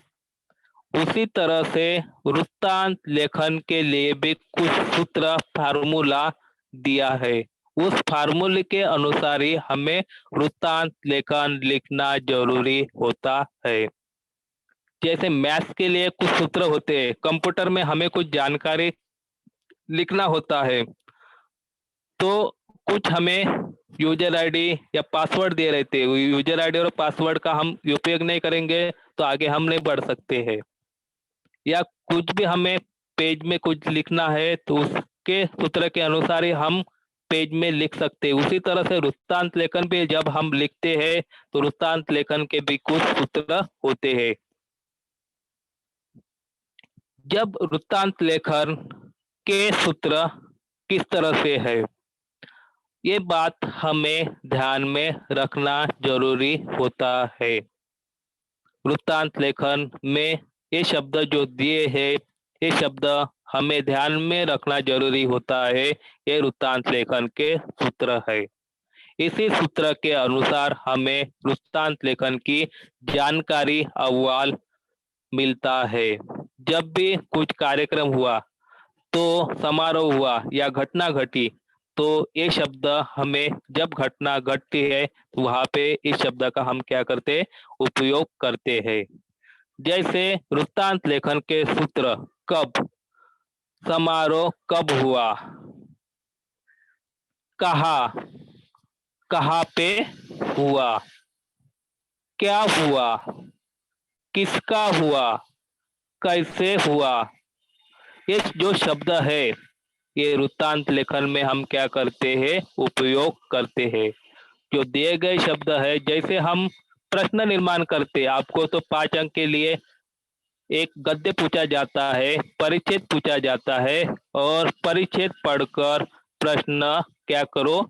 उसी तरह से वृत्तांत लेखन के लिए भी कुछ सूत्र फार्मूला दिया है। उस फार्मूले के अनुसार ही हमें वृत्तांत लेखन लिखना जरूरी होता है। जैसे मैथ्स के लिए कुछ सूत्र होते हैं, कंप्यूटर में हमें कुछ जानकारी लिखना होता है तो कुछ हमें यूजर आईडी या पासवर्ड दे रहते हैं, यूजर आईडी और पासवर्ड का हम उपयोग नहीं करेंगे तो आगे हम नहीं बढ़ सकते हैं। या कुछ भी हमें पेज में कुछ लिखना है तो उसके सूत्र के अनुसार ही हम पेज में लिख सकते हैं। उसी तरह से वृत्तांत लेखन भी जब हम लिखते हैं तो वृत्तांत लेखन के भी कुछ सूत्र होते हैं। जब वृत्तांत लेखन के सूत्र किस तरह से है, ये बात हमें ध्यान में रखना जरूरी होता है। वृत्तांत लेखन में ये शब्द जो दिए हैं, ये शब्द हमें ध्यान में रखना जरूरी होता है। ये वृत्तांत लेखन के सूत्र है। इसी सूत्र के अनुसार हमें वृत्तांत लेखन की जानकारी अहवाल मिलता है। जब भी कुछ कार्यक्रम हुआ तो समारोह हुआ या घटना घटी तो ये शब्द हमें, जब घटना घटती है तो वहां पे इस शब्द का हम क्या करते हैं? उपयोग करते हैं। जैसे वृत्तांत लेखन के सूत्र कब, समारोह कब हुआ, कहाँ, कहाँ पे हुआ, क्या हुआ, किसका हुआ, कैसे हुआ। ये जो शब्द है ये वृत्तांत लेखन में हम क्या करते हैं, उपयोग करते हैं। जो दिए गए शब्द है, जैसे हम प्रश्न निर्माण करते, आपको तो 5 अंक के लिए एक गद्य पूछा जाता है, परिच्छेद पूछा जाता है, और परिच्छेद पढ़कर प्रश्न क्या करो,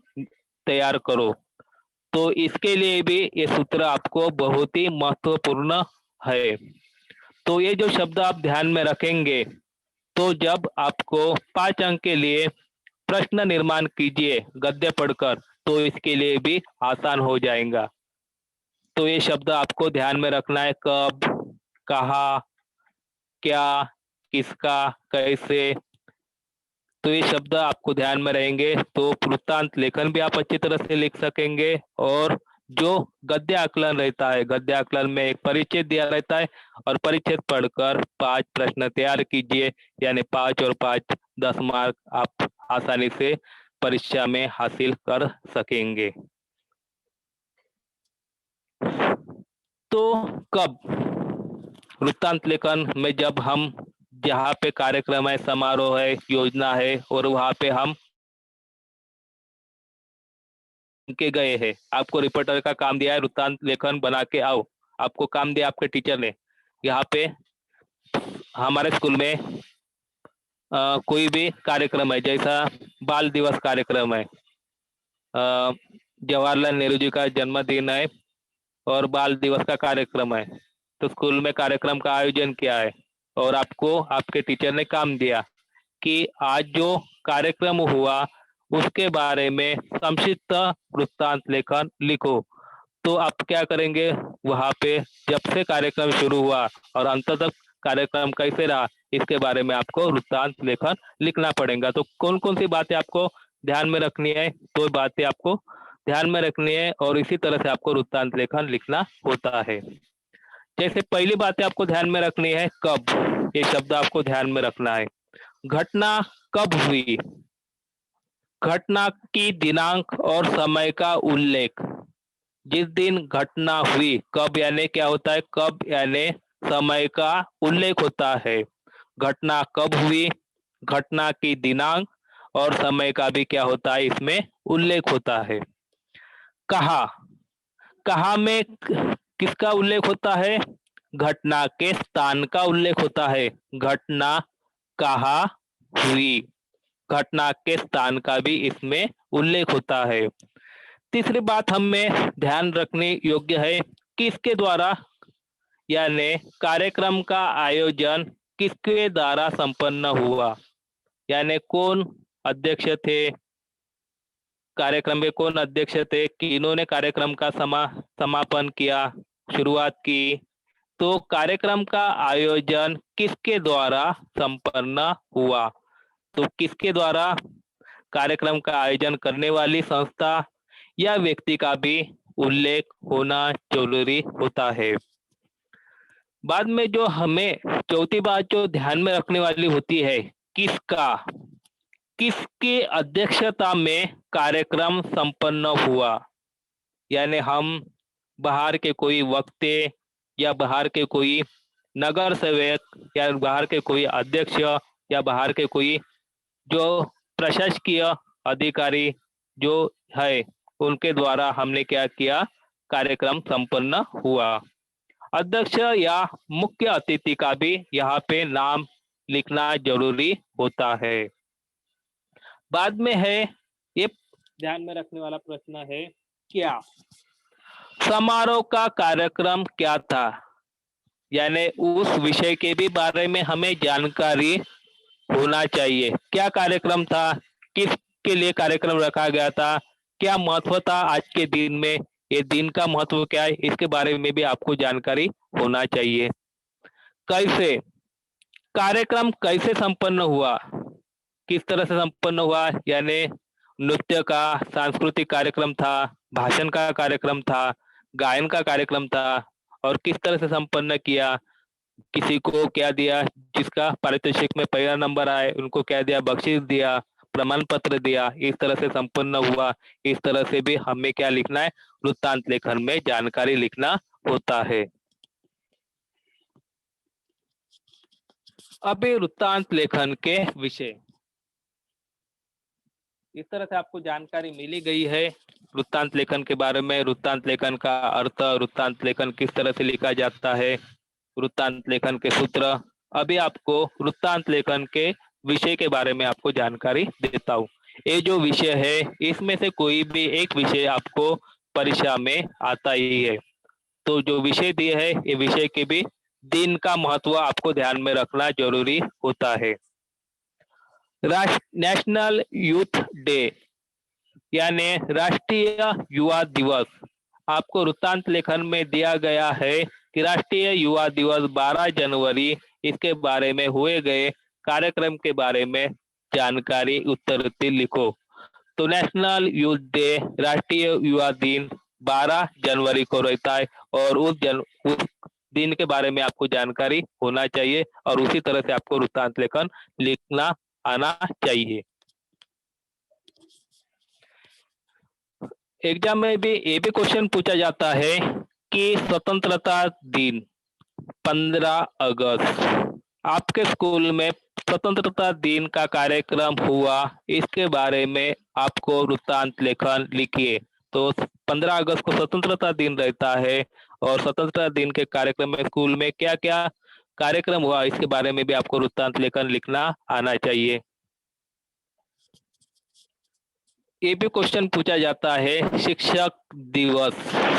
तैयार करो। तो इसके लिए भी ये सूत्र आपको बहुत ही महत्वपूर्ण है। तो ये जो शब्द आप ध्यान में रखेंगे, तो जब आपको 5 अंक के लिए प्रश्न निर्माण कीजिए गद्य पढ़कर, तो इसके लिए भी आसान हो जाएगा। तो ये शब्द आपको ध्यान में रखना है, कब, कहाँ, क्या, किसका, कैसे। तो ये शब्द आपको ध्यान में रहेंगे तो वृत्तांत लेखन भी आप अच्छी तरह से लिख सकेंगे। और जो गद्य आकलन रहता है, गद्य आकलन में एक परिच्छेद दिया रहता है, और परिच्छेद पढ़कर 5 प्रश्न तैयार कीजिए, यानी 5 और 5 10 मार्क आप आसानी से परीक्षा में हासिल कर सकेंगे। तो कब, वृत्तांत लेखन में जब हम जहाँ पे कार्यक्रम है, समारोह है, योजना है, और वहाँ पे हम के गए हैं, आपको रिपोर्टर का काम दिया है, वृत्तांत लेखन बना के आओ, आपको काम दिया आपके टीचर ने। यहाँ पे हमारे स्कूल में कोई भी कार्यक्रम है, जैसा बाल दिवस कार्यक्रम है, जवाहरलाल नेहरू जी का जन्मदिन है और बाल दिवस का कार्यक्रम है, तो स्कूल में कार्यक्रम का आयोजन किया है, और आपको आपके टीचर ने काम दिया कि आज जो कार्यक्रम हुआ उसके बारे में संक्षिप्त वृत्तांत लेखन लिखो। तो आप क्या करेंगे, वहाँ पे जब से कार्यक्रम शुरू हुआ और अंत तक कार्यक्रम कैसे रहा, इसके बारे में आपको वृत्तांत लेखन लिखना पड़ेगा। तो कौन कौन सी बातें आपको ध्यान में रखनी है, तो बातें आपको ध्यान में रखनी है, और इसी तरह से आपको वृत्तांत लेखन लिखना होता है। जैसे पहली बातें आपको ध्यान में रखनी है, कब, ये शब्द आपको ध्यान में रखना है। घटना कब हुई, घटना की दिनांक और समय का उल्लेख। जिस दिन घटना हुई, कब यानी क्या होता है, कब यानी समय का उल्लेख होता है। घटना कब हुई, घटना की दिनांक और समय का भी क्या होता है, इसमें उल्लेख होता है। कहाँ, कहाँ में किसका उल्लेख होता है, घटना के स्थान का उल्लेख होता है। घटना कहाँ हुई, घटना के स्थान का भी इसमें उल्लेख होता है। तीसरी बात हमें ध्यान रखने योग्य है, किसके द्वारा, यानी कार्यक्रम का आयोजन किसके द्वारा संपन्न हुआ, यानी कौन अध्यक्ष थे, कार्यक्रम के कौन अध्यक्ष थे, किन्होंने कार्यक्रम का समापन किया, शुरुआत की। तो कार्यक्रम का आयोजन किसके द्वारा संपन्न हुआ, तो किसके द्वारा, कार्यक्रम का आयोजन करने वाली संस्था या व्यक्ति का भी उल्लेख होना जरूरी होता है। बाद में जो हमें चौथी बात जो ध्यान में रखने वाली होती है, किसका, किसकी अध्यक्षता में कार्यक्रम संपन्न हुआ, यानी हम बाहर के कोई वक्ते या बाहर के कोई नगर सेवक या बाहर के कोई अध्यक्ष या बाहर के कोई जो प्रशासकीय अधिकारी जो है, उनके द्वारा हमने क्या किया, कार्यक्रम संपन्न हुआ। अध्यक्ष या मुख्य अतिथि का भी यहाँ पे नाम लिखना जरूरी होता है। बाद में है, ये ध्यान में रखने वाला प्रश्न है, क्या, समारोह का कार्यक्रम क्या था, यानी उस विषय के भी बारे में हमें जानकारी होना चाहिए। क्या कार्यक्रम था, किसके लिए कार्यक्रम रखा गया था, क्या महत्व था आज के दिन में, ये दिन का महत्व क्या है, इसके बारे में भी आपको जानकारी होना चाहिए। कैसे, कार्यक्रम कैसे संपन्न हुआ, किस तरह से संपन्न हुआ, यानी नृत्य का सांस्कृतिक कार्यक्रम था, भाषण का कार्यक्रम था, गायन का कार्यक्रम था, और किस तरह से संपन्न किया, किसी को क्या दिया, जिसका पारितोषिक में पहला नंबर आए उनको क्या दिया, बख्शीश दिया, प्रमाण पत्र दिया, इस तरह से संपन्न हुआ। इस तरह से भी हमें क्या लिखना है, वृत्तांत लेखन में जानकारी लिखना होता है। अभी वृत्तांत लेखन के विषय, इस तरह से आपको जानकारी मिली गई है वृत्तांत लेखन के बारे में। वृत्तांत लेखन का अर्थ, वृत्तांत लेखन किस तरह से लिखा जाता है, वृत्तांत लेखन के सूत्र। अभी आपको वृत्तांत लेखन के विषय के बारे में आपको जानकारी देता हूँ। ये जो विषय है, इसमें से कोई भी एक विषय आपको परीक्षा में आता ही है। तो जो विषय दिए है, ये विषय के भी दिन का महत्व आपको ध्यान में रखना जरूरी होता है। नेशनल यूथ डे यानी राष्ट्रीय युवा दिवस, आपको वृत्तांत लेखन में दिया गया है कि राष्ट्रीय युवा दिवस 12 जनवरी, इसके बारे में हुए गए कार्यक्रम के बारे में जानकारी उत्तरती लिखो। तो नेशनल यूथ डे, राष्ट्रीय युवा दिन 12 जनवरी को रहता है और उस दिन के बारे में आपको जानकारी होना चाहिए और उसी तरह से आपको वृत्तांत लेखन लिखना आना चाहिए। एग्जाम में भी ये भी क्वेश्चन पूछा जाता है कि स्वतंत्रता दिन 15 अगस्त आपके स्कूल में स्वतंत्रता दिन का कार्यक्रम हुआ, इसके बारे में आपको वृत्तांत लेखन लिखिए। तो 15 अगस्त को स्वतंत्रता दिन रहता है और स्वतंत्रता दिन के कार्यक्रम में स्कूल में क्या क्या कार्यक्रम हुआ, इसके बारे में भी आपको वृत्तांत लेखन लिखना आना चाहिए। ये भी क्वेश्चन पूछा जाता है, शिक्षक दिवस,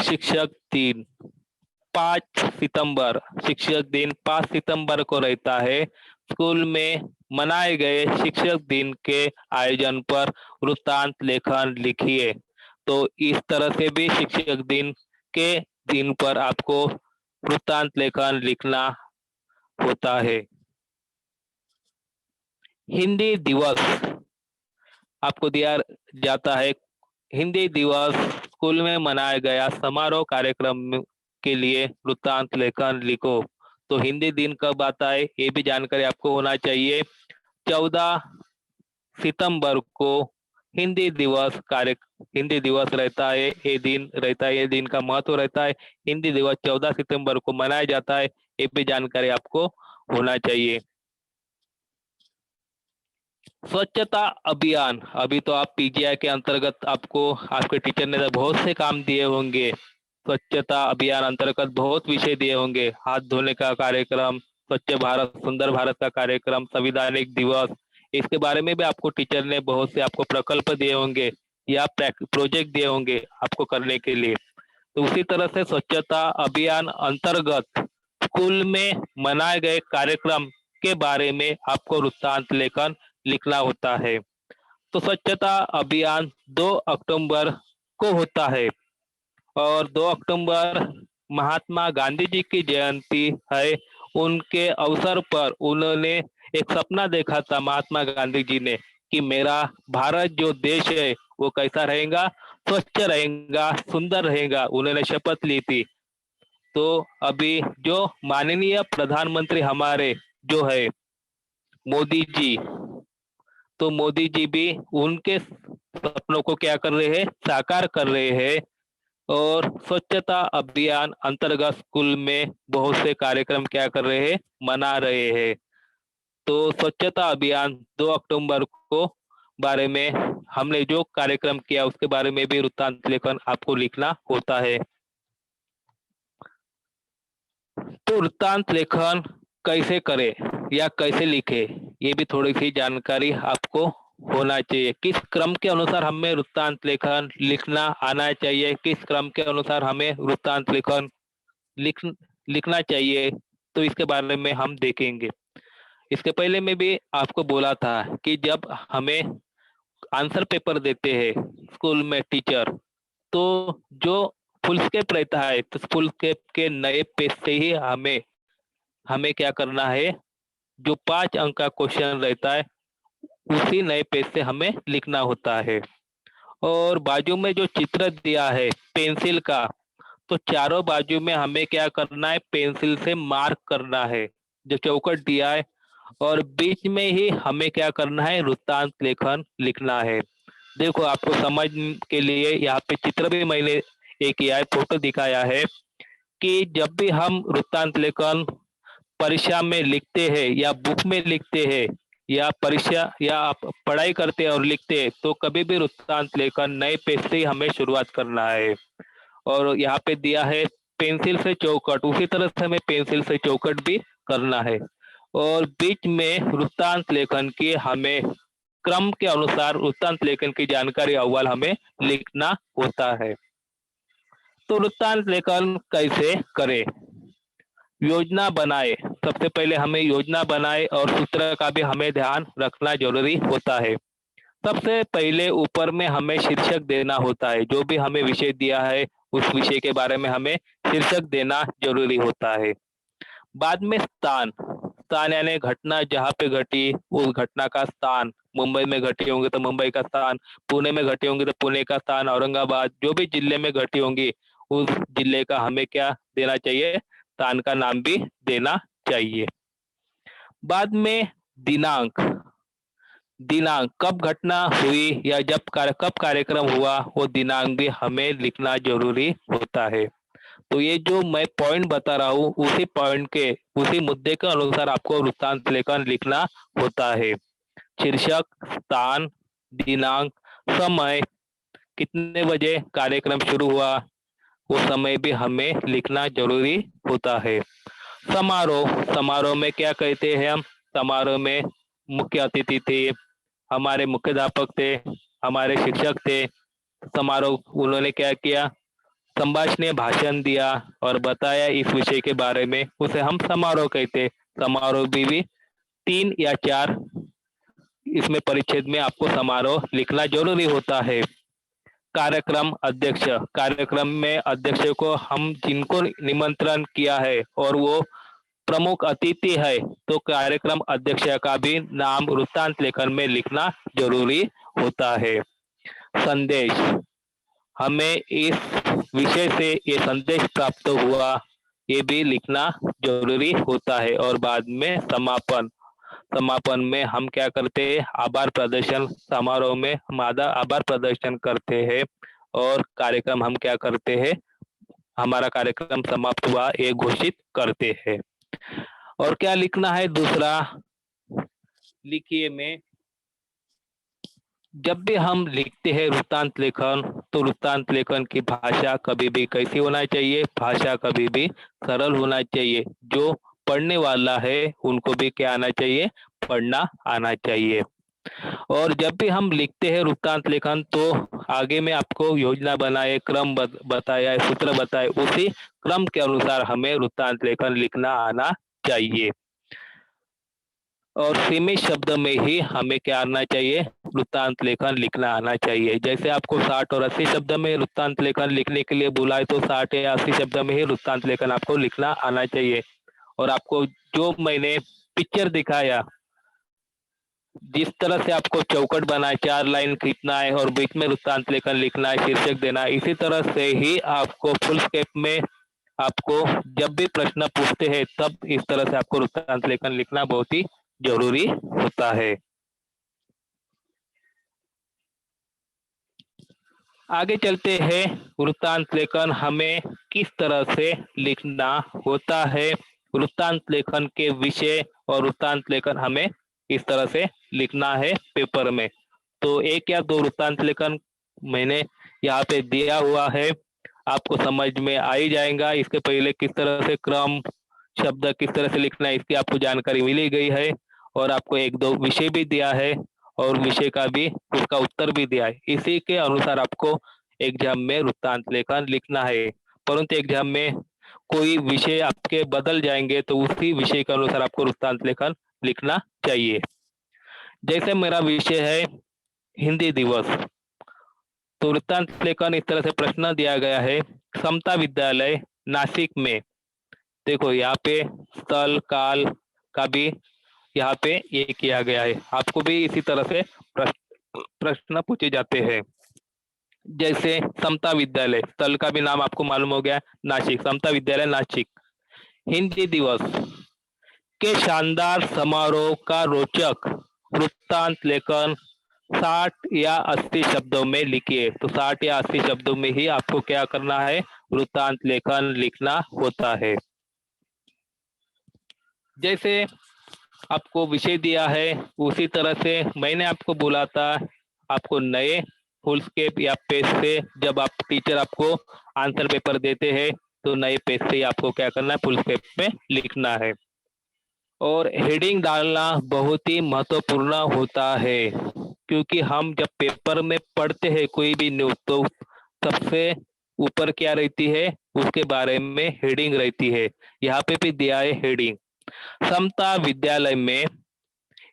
शिक्षक दिन 5 सितंबर, शिक्षक दिन 5 सितंबर को रहता है। स्कूल में मनाए गए शिक्षक दिन के आयोजन पर वृत्तांत लेखन लिखिए। तो इस तरह से भी शिक्षक दिन के दिन पर आपको वृत्तांत लेखन लिखना होता है। हिंदी दिवस आपको दिया जाता है, हिंदी दिवस स्कूल में मनाया गया समारोह कार्यक्रम के लिए वृत्तांत लेखन लिखो। तो हिंदी दिन कब आता है, ये भी जानकारी आपको होना चाहिए। 14 सितंबर को हिंदी दिवस हिंदी दिवस रहता है, ये दिन रहता है, ये दिन का महत्व रहता है। हिंदी दिवस 14 सितंबर को मनाया जाता है, ये भी जानकारी आपको होना चाहिए। स्वच्छता अभियान, अभी तो आप पीजीआई के अंतर्गत आपको आपके टीचर ने तो बहुत से काम दिए होंगे। स्वच्छता अभियान अंतर्गत बहुत विषय दिए होंगे, हाथ धोने का कार्यक्रम, स्वच्छ भारत सुंदर भारत का कार्यक्रम, संविधानिक दिवस, इसके बारे में भी आपको टीचर ने बहुत से आपको प्रकल्प दिए होंगे या प्रोजेक्ट दिए होंगे आपको करने के लिए। तो उसी तरह से स्वच्छता अभियान अंतर्गत स्कूल में मनाए गए कार्यक्रम के बारे में आपको वृत्तांत लेखन लिखना होता है। तो स्वच्छता अभियान 2 अक्टूबर को होता है और 2 अक्टूबर महात्मा गांधी जी की जयंती है। उनके अवसर पर उन्होंने एक सपना देखा था महात्मा गांधी जी ने कि मेरा भारत जो देश है वो कैसा रहेगा, स्वच्छ रहेगा, सुंदर रहेगा, उन्होंने शपथ ली थी। तो अभी जो माननीय प्रधानमंत्री हमारे जो है मोदी जी, तो मोदी जी भी उनके सपनों को क्या कर रहे हैं, साकार कर रहे हैं और स्वच्छता अभियान अंतर्गत स्कूल में बहुत से कार्यक्रम क्या कर रहे हैं, मना रहे हैं। तो स्वच्छता अभियान 2 अक्टूबर को बारे में हमने जो कार्यक्रम किया उसके बारे में भी वृत्तांत लेखन आपको लिखना होता है। तो वृत्तांत लेखन कैसे करे या कैसे लिखे, ये भी थोड़ी सी जानकारी आपको होना चाहिए। किस क्रम के अनुसार हमें वृत्तांत लेखन लिखना आना चाहिए, किस क्रम के अनुसार हमें वृत्तांत लेखन लिखना चाहिए, तो इसके बारे में हम देखेंगे। इसके पहले में भी आपको बोला था कि जब हमें आंसर पेपर देते हैं स्कूल में टीचर, तो जो फुल स्केप रहता है तो फुल स्केप के नए पेज से ही हमें हमें क्या करना है, जो 5 अंक का क्वेश्चन रहता है उसी नए पेज से हमें लिखना होता है। और बाजू में जो चित्र दिया है पेंसिल का, तो चारों बाजू में हमें क्या करना है, पेंसिल से मार्क करना है जो चौकट दिया है, और बीच में ही हमें क्या करना है, वृत्तांत लेखन लिखना है। देखो आपको समझ के लिए यहाँ पे चित्र भी मैंने एक किया है, फोटो दिखाया है कि जब भी हम वृत्तांत लेखन परीक्षा में लिखते हैं या बुक में लिखते हैं या परीक्षा या आप पढ़ाई करते हैं और लिखते हैं, तो कभी भी वृत्तांत लेखन नए पेज से ही हमें शुरुआत करना है। और यहाँ पे दिया है पेंसिल से चौकट, उसी तरह से हमें पेंसिल से चौकट भी करना है। और बीच में वृत्तांत लेखन की हमें क्रम के अनुसार वृत्तांत लेखन की जानकारी अव्वल हमें लिखना होता है। तो वृत्तांत लेखन कैसे करें, योजना बनाए। सबसे पहले हमें योजना बनाए और सूत्र का भी हमें ध्यान रखना जरूरी होता है। सबसे पहले ऊपर में हमें शीर्षक देना होता है, जो भी हमें विषय दिया है उस विषय के बारे में हमें शीर्षक देना जरूरी होता है। बाद में स्थान, स्थान यानी घटना जहाँ पे घटी उस घटना का स्थान, मुंबई में घटी होंगी तो मुंबई का स्थान, पुणे में घटी होंगी तो पुणे का स्थान, औरंगाबाद जो भी जिले में घटी होंगी उस जिले का हमें क्या देना चाहिए, स्थान का नाम भी देना चाहिए। बाद में दिनांक, दिनांक कब घटना हुई या कब कार्यक्रम हुआ वो दिनांक भी हमें लिखना जरूरी होता है। तो ये जो मैं पॉइंट बता रहा हूँ उसी पॉइंट के उसी मुद्दे के अनुसार आपको वृत्तांत लेखन लिखना होता है। शीर्षक, स्थान, दिनांक, समय, कितने बजे कार्यक्रम शुरू हुआ वो समय भी हमें लिखना जरूरी होता है। समारोह, समारोह में क्या कहते हैं हम, समारोह में मुख्य अतिथि थे, हमारे मुख्याध्यापक थे, हमारे शिक्षक थे। समारोह उन्होंने क्या किया, संभाषण भाषण दिया और बताया इस विषय के बारे में, उसे हम समारोह कहते। समारोह भी 3 या 4 इसमें परिच्छेद में आपको समारोह लिखना जरूरी होता है। कार्यक्रम अध्यक्ष, कार्यक्रम में अध्यक्ष को हम जिनको निमंत्रण किया है और वो प्रमुख अतिथि है, तो कार्यक्रम अध्यक्ष का भी नाम वृत्तांत लेखन में लिखना जरूरी होता है। संदेश, हमें इस विषय से ये संदेश प्राप्त हुआ ये भी लिखना जरूरी होता है। और बाद में समापन, समापन में हम क्या करते हैं, आभार प्रदर्शन, समारोह में हम आभार प्रदर्शन करते हैं और कार्यक्रम हम क्या करते हैं, हमारा कार्यक्रम समाप्त हुआ ये घोषित करते हैं। और क्या लिखना है दूसरा, लिखिए में जब भी हम लिखते हैं वृत्तांत लेखन, तो वृत्तांत लेखन की भाषा कभी भी कैसी होना चाहिए, भाषा कभी भी सरल होना चाहिए। जो पढ़ने वाला है उनको भी क्या आना चाहिए, पढ़ना आना चाहिए। और जब भी हम लिखते हैं वृत्तांत लेखन तो आगे में आपको योजना बनाए, क्रम बताया, सूत्र बताए, उसी क्रम के अनुसार हमें वृत्तांत लेखन लिखना आना चाहिए। और सीमित शब्द में ही हमें क्या आना चाहिए, वृत्तांत लेखन लिखना आना चाहिए। जैसे आपको 60 और 80 शब्द में वृत्तांत लेखन लिखने के लिए बोला है तो 60 या 80 शब्द में ही वृत्तांत लेखन आपको लिखना आना चाहिए। और आपको जो मैंने पिक्चर दिखाया, जिस तरह से आपको चौकट बनाए, 4 लाइन खींचना है और बीच में वृत्तांत लेखन लिखना है, शीर्षक देना है, इसी तरह से ही आपको फुल स्केप में आपको जब भी प्रश्न पूछते हैं तब इस तरह से आपको वृत्तांत लेखन लिखना बहुत ही जरूरी होता है। आगे चलते हैं, वृत्तांत लेखन हमें किस तरह से लिखना होता है, वृत्तांत लेखन के विषय और वृत्तांत लेखन हमें इस तरह से लिखना है पेपर में। तो 1 या 2 वृत्तांत लेखन मैंने यहाँ पे दिया हुआ है, आपको समझ में आ ही जाएगा। इसके पहले किस तरह से क्रम, शब्द किस तरह से लिखना है इसकी आपको जानकारी मिली गई है, और आपको 1-2 विषय भी दिया है और विषय का भी उसका उत्तर भी दिया है। इसी के अनुसार आपको एग्जाम में वृत्तांत लेखन लिखना है। परंतु एग्जाम में कोई विषय आपके बदल जाएंगे तो उसी विषय के अनुसार आपको वृत्तांत लेखन लिखना चाहिए। जैसे मेरा विषय है हिंदी दिवस, तो वृत्तांत लेखन इस तरह से प्रश्न दिया गया है, समता विद्यालय नासिक में, देखो यहाँ पे स्थल काल का भी यहाँ पे ये किया गया है। आपको भी इसी तरह से प्रश्न पूछे जाते हैं। जैसे समता विद्यालय, स्थल का भी नाम आपको मालूम हो गया, नासिक, समता विद्यालय नासिक। हिंदी दिवस के शानदार समारोह का रोचक वृत्तांत लेखन 60 या 80 शब्दों में लिखिए। तो 60 या 80 शब्दों में ही आपको क्या करना है, वृत्तांत लेखन लिखना होता है। जैसे आपको विषय दिया है उसी तरह से मैंने आपको बोला था, आपको नए फुलस्केप या पेज से जब आप टीचर आपको आंसर पेपर देते हैं तो नए पेज से आपको क्या करना है, फुलस्केप में लिखना है। और हेडिंग डालना बहुत ही महत्वपूर्ण होता है, क्योंकि हम जब पेपर में पढ़ते हैं कोई भी न्यूज तो सबसे ऊपर क्या रहती है, उसके बारे में हेडिंग रहती है। यहाँ पे भी दिया है हेडिंग, समता विद्यालय में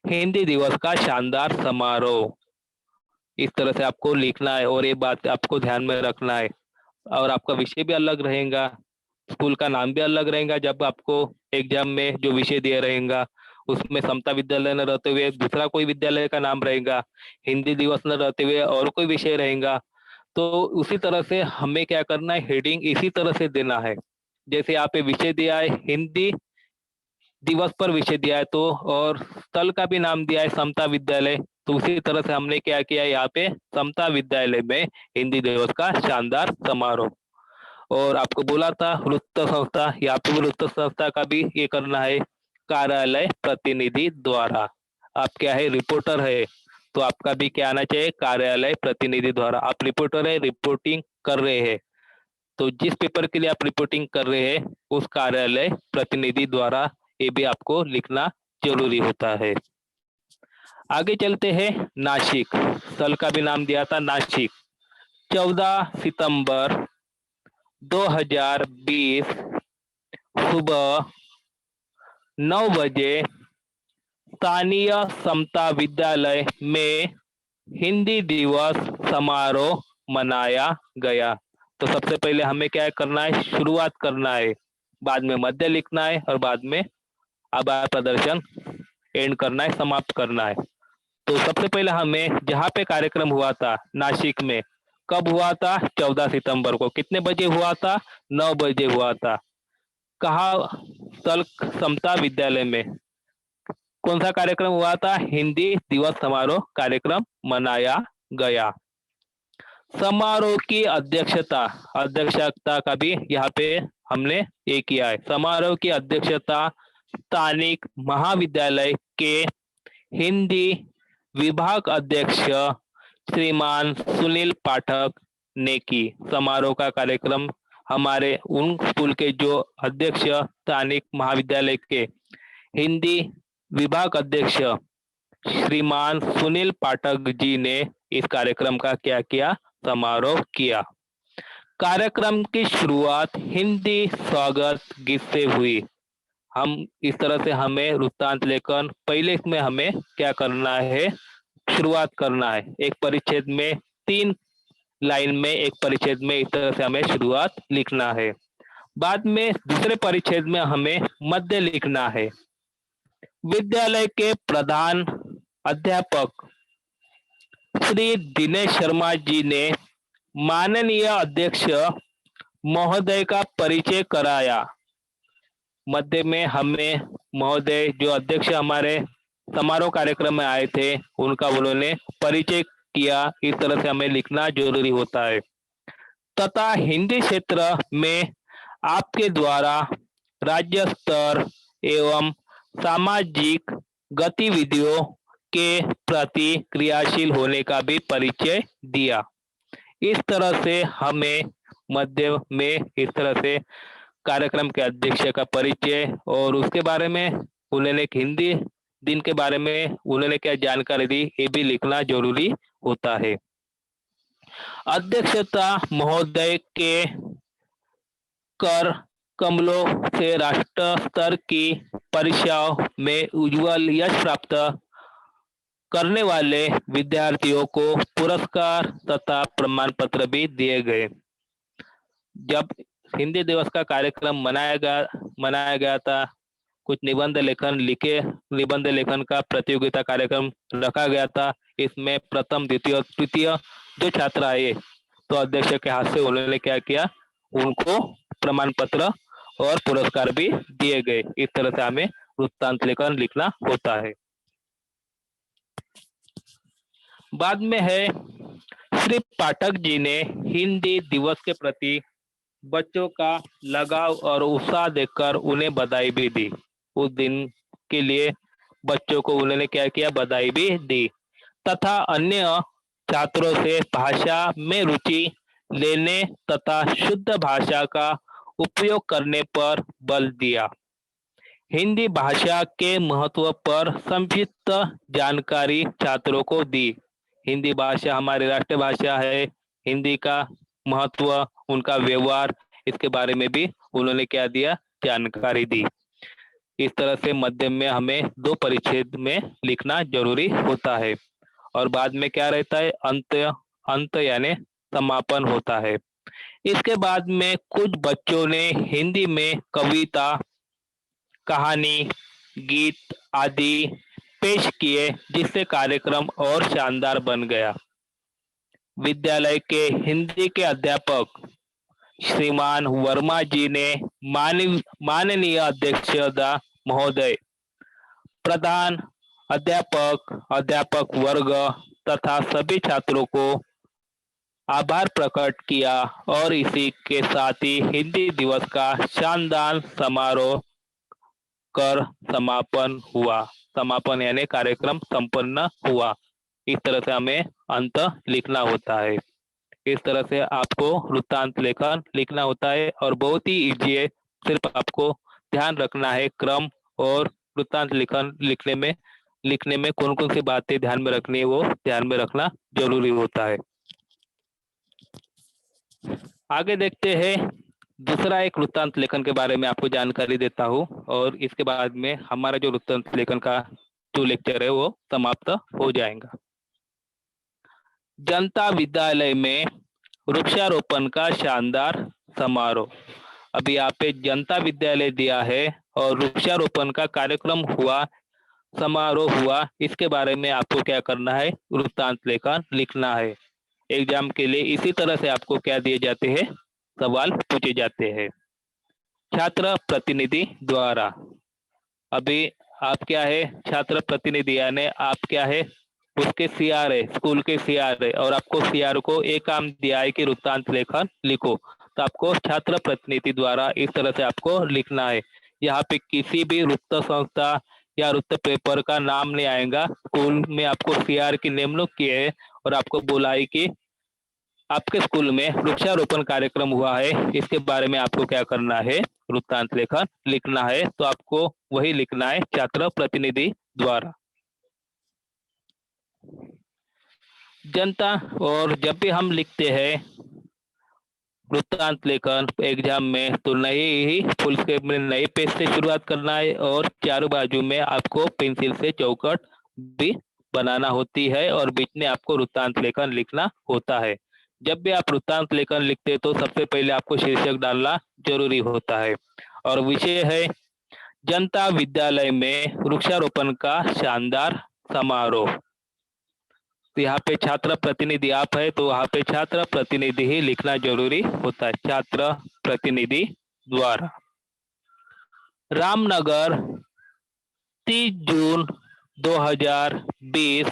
हिंदी दिवस का शानदार समारोह। इस तरह से आपको लिखना है और ये बात आपको ध्यान में रखना है। और आपका विषय भी अलग रहेगा, स्कूल का नाम भी अलग रहेगा। जब आपको एग्जाम में जो विषय दिया रहेगा उसमें समता विद्यालय न रहते हुए दूसरा कोई विद्यालय का नाम रहेगा, हिंदी दिवस न रहते हुए और कोई विषय रहेगा। तो उसी तरह से हमें क्या करना है, हेडिंग इसी तरह से देना है। जैसे यहाँ पे विषय दिया है हिंदी दिवस पर विषय दिया है, तो और स्थल का भी नाम दिया है समता विद्यालय, तो उसी तरह से हमने क्या किया, यहाँ पे समता विद्यालय में हिंदी दिवस का शानदार समारोह। और आपको बोला था वृत्त संस्था, यहाँ पे भी वृत्त संस्था का भी ये करना है, कार्यालय प्रतिनिधि द्वारा। आप क्या है, रिपोर्टर है, तो आपका भी क्या आना चाहिए, कार्यालय प्रतिनिधि द्वारा। आप रिपोर्टर है, रिपोर्टिंग कर रहे हैं, तो जिस पेपर के लिए आप रिपोर्टिंग कर रहे हैं उस कार्यालय प्रतिनिधि द्वारा ये भी आपको लिखना जरूरी होता है। आगे चलते हैं, नासिक, स्थल का भी नाम दिया था नासिक। 14 सितंबर 2020 सुबह 9 बजे स्थानीय समता विद्यालय में हिंदी दिवस समारोह मनाया गया। तो सबसे पहले हमें क्या करना है, शुरुआत करना है, बाद में मध्य लिखना है और बाद में आभार प्रदर्शन एंड करना है, समाप्त करना है। तो सबसे पहले हमें जहाँ पे कार्यक्रम हुआ था नासिक में, कब हुआ था, 14 सितंबर को। कितने बजे हुआ था, 9 बजे हुआ था। कहा, स्थल समता विद्यालय में। कौन सा कार्यक्रम हुआ था, हिंदी दिवस समारोह कार्यक्रम मनाया गया। समारोह की अध्यक्षता, अध्यक्षता का भी यहाँ पे हमने ये किया है। समारोह की अध्यक्षता स्थानिक महाविद्यालय के हिंदी विभाग अध्यक्ष श्रीमान सुनील पाठक ने की। समारोह का कार्यक्रम हमारे उन स्कूल के जो अध्यक्ष स्थानिक महाविद्यालय के हिंदी विभाग अध्यक्ष श्रीमान सुनील पाठक जी ने इस कार्यक्रम का क्या किया, समारोह किया। कार्यक्रम की शुरुआत हिंदी स्वागत गीत से हुई। हम इस तरह से हमें वृत्तांत लेखन पहले इसमें हमें क्या करना है, शुरुआत करना है। एक परिच्छेद में 3 लाइन में, एक परिच्छेद में इस तरह से हमें शुरुआत लिखना है। बाद में दूसरे परिच्छेद में हमें मध्य लिखना है। विद्यालय के प्रधान अध्यापक श्री दिनेश शर्मा जी ने माननीय अध्यक्ष महोदय का परिचय कराया। मध्य में हमें महोदय जो अध्यक्ष हमारे समारोह कार्यक्रम में आए थे उनका उन्होंने परिचय किया। इस तरह से हमें लिखना जरूरी होता है। तथा हिंदी क्षेत्र में आपके द्वारा राज्य स्तर एवं सामाजिक गतिविधियों के प्रति क्रियाशील होने का भी परिचय दिया। इस तरह से हमें मध्य में इस तरह से कार्यक्रम के अध्यक्ष का परिचय और उसके बारे में उन्होंने हिंदी दिन के बारे में उन्होंने क्या जानकारी दी, ये भी लिखना जरूरी होता है। अध्यक्षता महोदय के कर कमलों से राष्ट्र स्तर की परीक्षाओं में उज्जवल यश प्राप्त करने वाले विद्यार्थियों को पुरस्कार तथा प्रमाण पत्र भी दिए गए। जब हिंदी दिवस का कार्यक्रम मनाया गया था, कुछ निबंध लेखन का प्रतियोगिता कार्यक्रम रखा गया था। इसमें प्रथम द्वितीय तृतीय जो छात्र आए तो अध्यक्ष के हाथ से उन्होंने क्या किया, उनको प्रमाण पत्र और पुरस्कार भी दिए गए। इस तरह से हमें वृत्तांत लेखन लिखना होता है। बाद में है, श्री पाठक जी ने हिंदी दिवस के प्रति बच्चों का लगाव और उत्साह देखकर उन्हें बधाई भी दी। उस दिन के लिए बच्चों को उन्होंने क्या किया, बधाई भी दी तथा अन्य छात्रों से भाषा में रुचि लेने तथा शुद्ध भाषा का उपयोग करने पर बल दिया। हिंदी भाषा के महत्व पर संक्षिप्त जानकारी छात्रों को दी। हिंदी भाषा हमारी राष्ट्रीय भाषा है। हिंदी का महत्व, उनका व्यवहार, इसके बारे में भी उन्होंने क्या दिया, जानकारी दी। इस तरह से मध्यम में हमें 2 परिच्छेद में लिखना जरूरी होता है। और बाद में क्या रहता है, अंत अंत यानी समापन होता है। इसके बाद में कुछ बच्चों ने हिंदी में कविता, कहानी, गीत आदि पेश किए, जिससे कार्यक्रम और शानदार बन गया। विद्यालय के हिंदी के अध्यापक श्रीमान वर्मा जी ने माननीय अध्यक्ष महोदय, प्रधान अध्यापक वर्ग तथा सभी छात्रों को आभार प्रकट किया और इसी के साथ ही हिंदी दिवस का शानदार समारोह कर समापन यानी कार्यक्रम संपन्न हुआ। इस तरह से हमें अंत लिखना होता है। इस तरह से आपको वृत्तांत लेखन लिखना होता है और बहुत ही इजी है। सिर्फ आपको ध्यान रखना है क्रम और वृत्तांत लेखन लिखने में कौन कौन सी बातें ध्यान में रखनी है, वो ध्यान में रखना जरूरी होता है। आगे देखते हैं, दूसरा एक वृत्तांत लेखन के बारे में आपको जानकारी देता हूँ और इसके बाद में हमारा जो वृत्तांत लेखन का जो लेक्चर है वो समाप्त हो जाएगा। जनता विद्यालय में वृक्षारोपण का शानदार समारोह। अभी यहाँ पे जनता विद्यालय दिया है और वृक्षारोपण का कार्यक्रम हुआ, समारोह हुआ। इसके बारे में आपको क्या करना है, वृत्तांत लेखन लिखना है। एग्जाम के लिए इसी तरह से आपको क्या दिए जाते हैं, सवाल पूछे जाते हैं। छात्र प्रतिनिधि द्वारा, अभी आप क्या है, छात्र प्रतिनिधि यानी आप क्या है, उसके सीआर है, स्कूल के सीआर है और आपको सीआर को एक काम दिया है कि वृत्तांत लेखन लिखो, तो आपको छात्र प्रतिनिधि द्वारा इस तरह से आपको लिखना है। यहाँ पे किसी भी वृत्त संस्था या वृत्त पेपर का नाम नहीं आएगा। स्कूल में आपको सीआर की नियुक्ति की है और आपको बोला है कि आपके स्कूल में वृक्षारोपण कार्यक्रम हुआ है, इसके बारे में आपको क्या करना है, वृत्तांत लेखन लिखना है। तो आपको वही लिखना है, छात्र प्रतिनिधि द्वारा। जनता, और जब भी हम लिखते हैं वृत्तांत लेखन एग्जाम में, तो नए ही फुल स्केप में नए पेज से शुरुआत करना है और चारों बाजू में आपको पेंसिल से चौकट भी बनाना होती है और बीच में आपको वृत्तांत लेखन लिखना होता है। जब भी आप वृत्तांत लेखन लिखते हैं तो सबसे पहले आपको शीर्षक डालना जरूरी होता है और विषय है जनता विद्यालय में वृक्षारोपण का शानदार समारोह। तो यहाँ पे छात्र प्रतिनिधि आप है तो वहाँ पे छात्र प्रतिनिधि ही लिखना जरूरी होता है, छात्र प्रतिनिधि द्वारा। रामनगर 30 जून 2020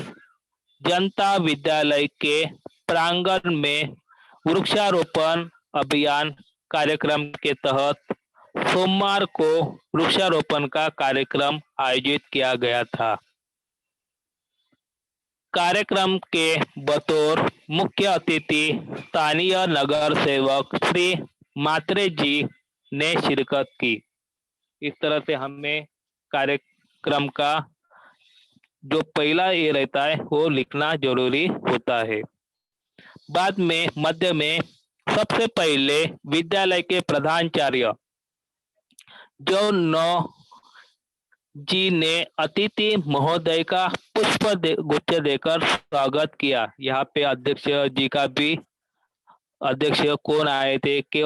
जनता विद्यालय के प्रांगण में वृक्षारोपण अभियान कार्यक्रम के तहत सोमवार को वृक्षारोपण का कार्यक्रम आयोजित किया गया था। कार्यक्रम के बतौर मुख्य अतिथि स्थानीय नगर सेवक श्री मात्रे जी ने शिरकत की। इस तरह से हमें कार्यक्रम का जो पहला ये रहता है वो लिखना जरूरी होता है। बाद में मध्य में सबसे पहले विद्यालय के प्रधानाचार्य जो जी ने अतिथि महोदय का पुष्प गुच्छ देकर स्वागत किया। यहाँ पे अध्यक्ष जी का भी, अध्यक्ष कौन आए थे कि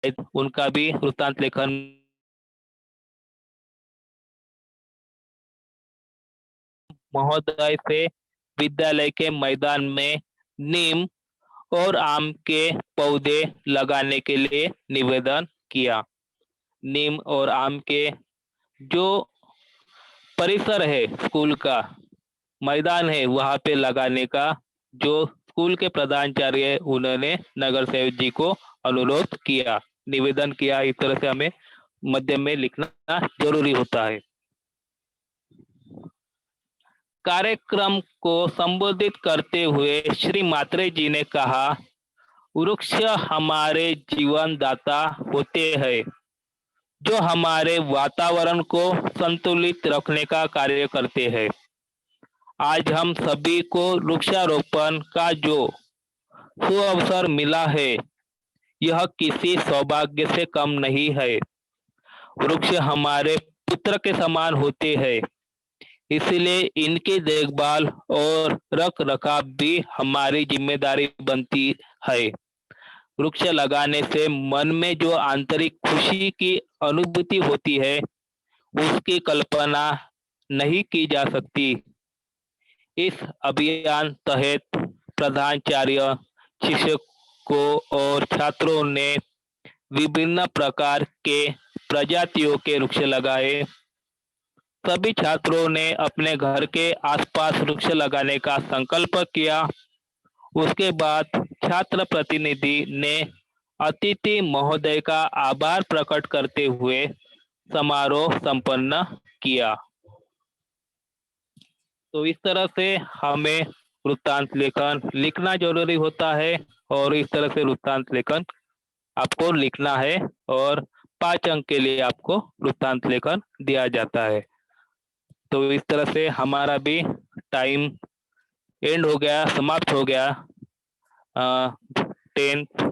उनका भी वृत्तांत लेखन महोदय से विद्यालय के मैदान में नीम और आम के पौधे लगाने के लिए निवेदन किया। नीम और आम के जो परिसर है स्कूल का मैदान है वहां पे लगाने का जो स्कूल के प्रधानाचार्य है उन्होंने नगर सेवक जी को अनुरोध किया, निवेदन किया। इस तरह से हमें मध्य में लिखना जरूरी होता है। कार्यक्रम को संबोधित करते हुए श्री मात्रे जी ने कहा, वृक्ष हमारे जीवन दाता होते हैं जो हमारे वातावरण को संतुलित रखने का कार्य करते हैं। आज हम सभी को वृक्षारोपण का जो सुअवसर मिला है यह किसी सौभाग्य से कम नहीं है। वृक्ष हमारे पुत्र के समान होते हैं, इसलिए इनकी देखभाल और रख रखाव भी हमारी जिम्मेदारी बनती है। वृक्ष लगाने से मन में जो आंतरिक खुशी की अनुभूति होती है उसकी कल्पना नहीं की जा सकती। इस अभियान तहत प्रधानाचार्य, शिक्षकों और छात्रों ने विभिन्न प्रकार के प्रजातियों के वृक्ष लगाए। सभी छात्रों ने अपने घर के आसपास वृक्ष लगाने का संकल्प किया। उसके बाद छात्र प्रतिनिधि ने अतिथि महोदय का आभार प्रकट करते हुए समारोह संपन्न किया। तो इस तरह से हमें वृत्तांत लेखन लिखना जरूरी होता है और इस तरह से वृत्तांत लेखन आपको लिखना है और 5 अंक के लिए आपको वृत्तांत लेखन दिया जाता है। तो इस तरह से हमारा भी टाइम एंड हो गया, समाप्त हो गया। 10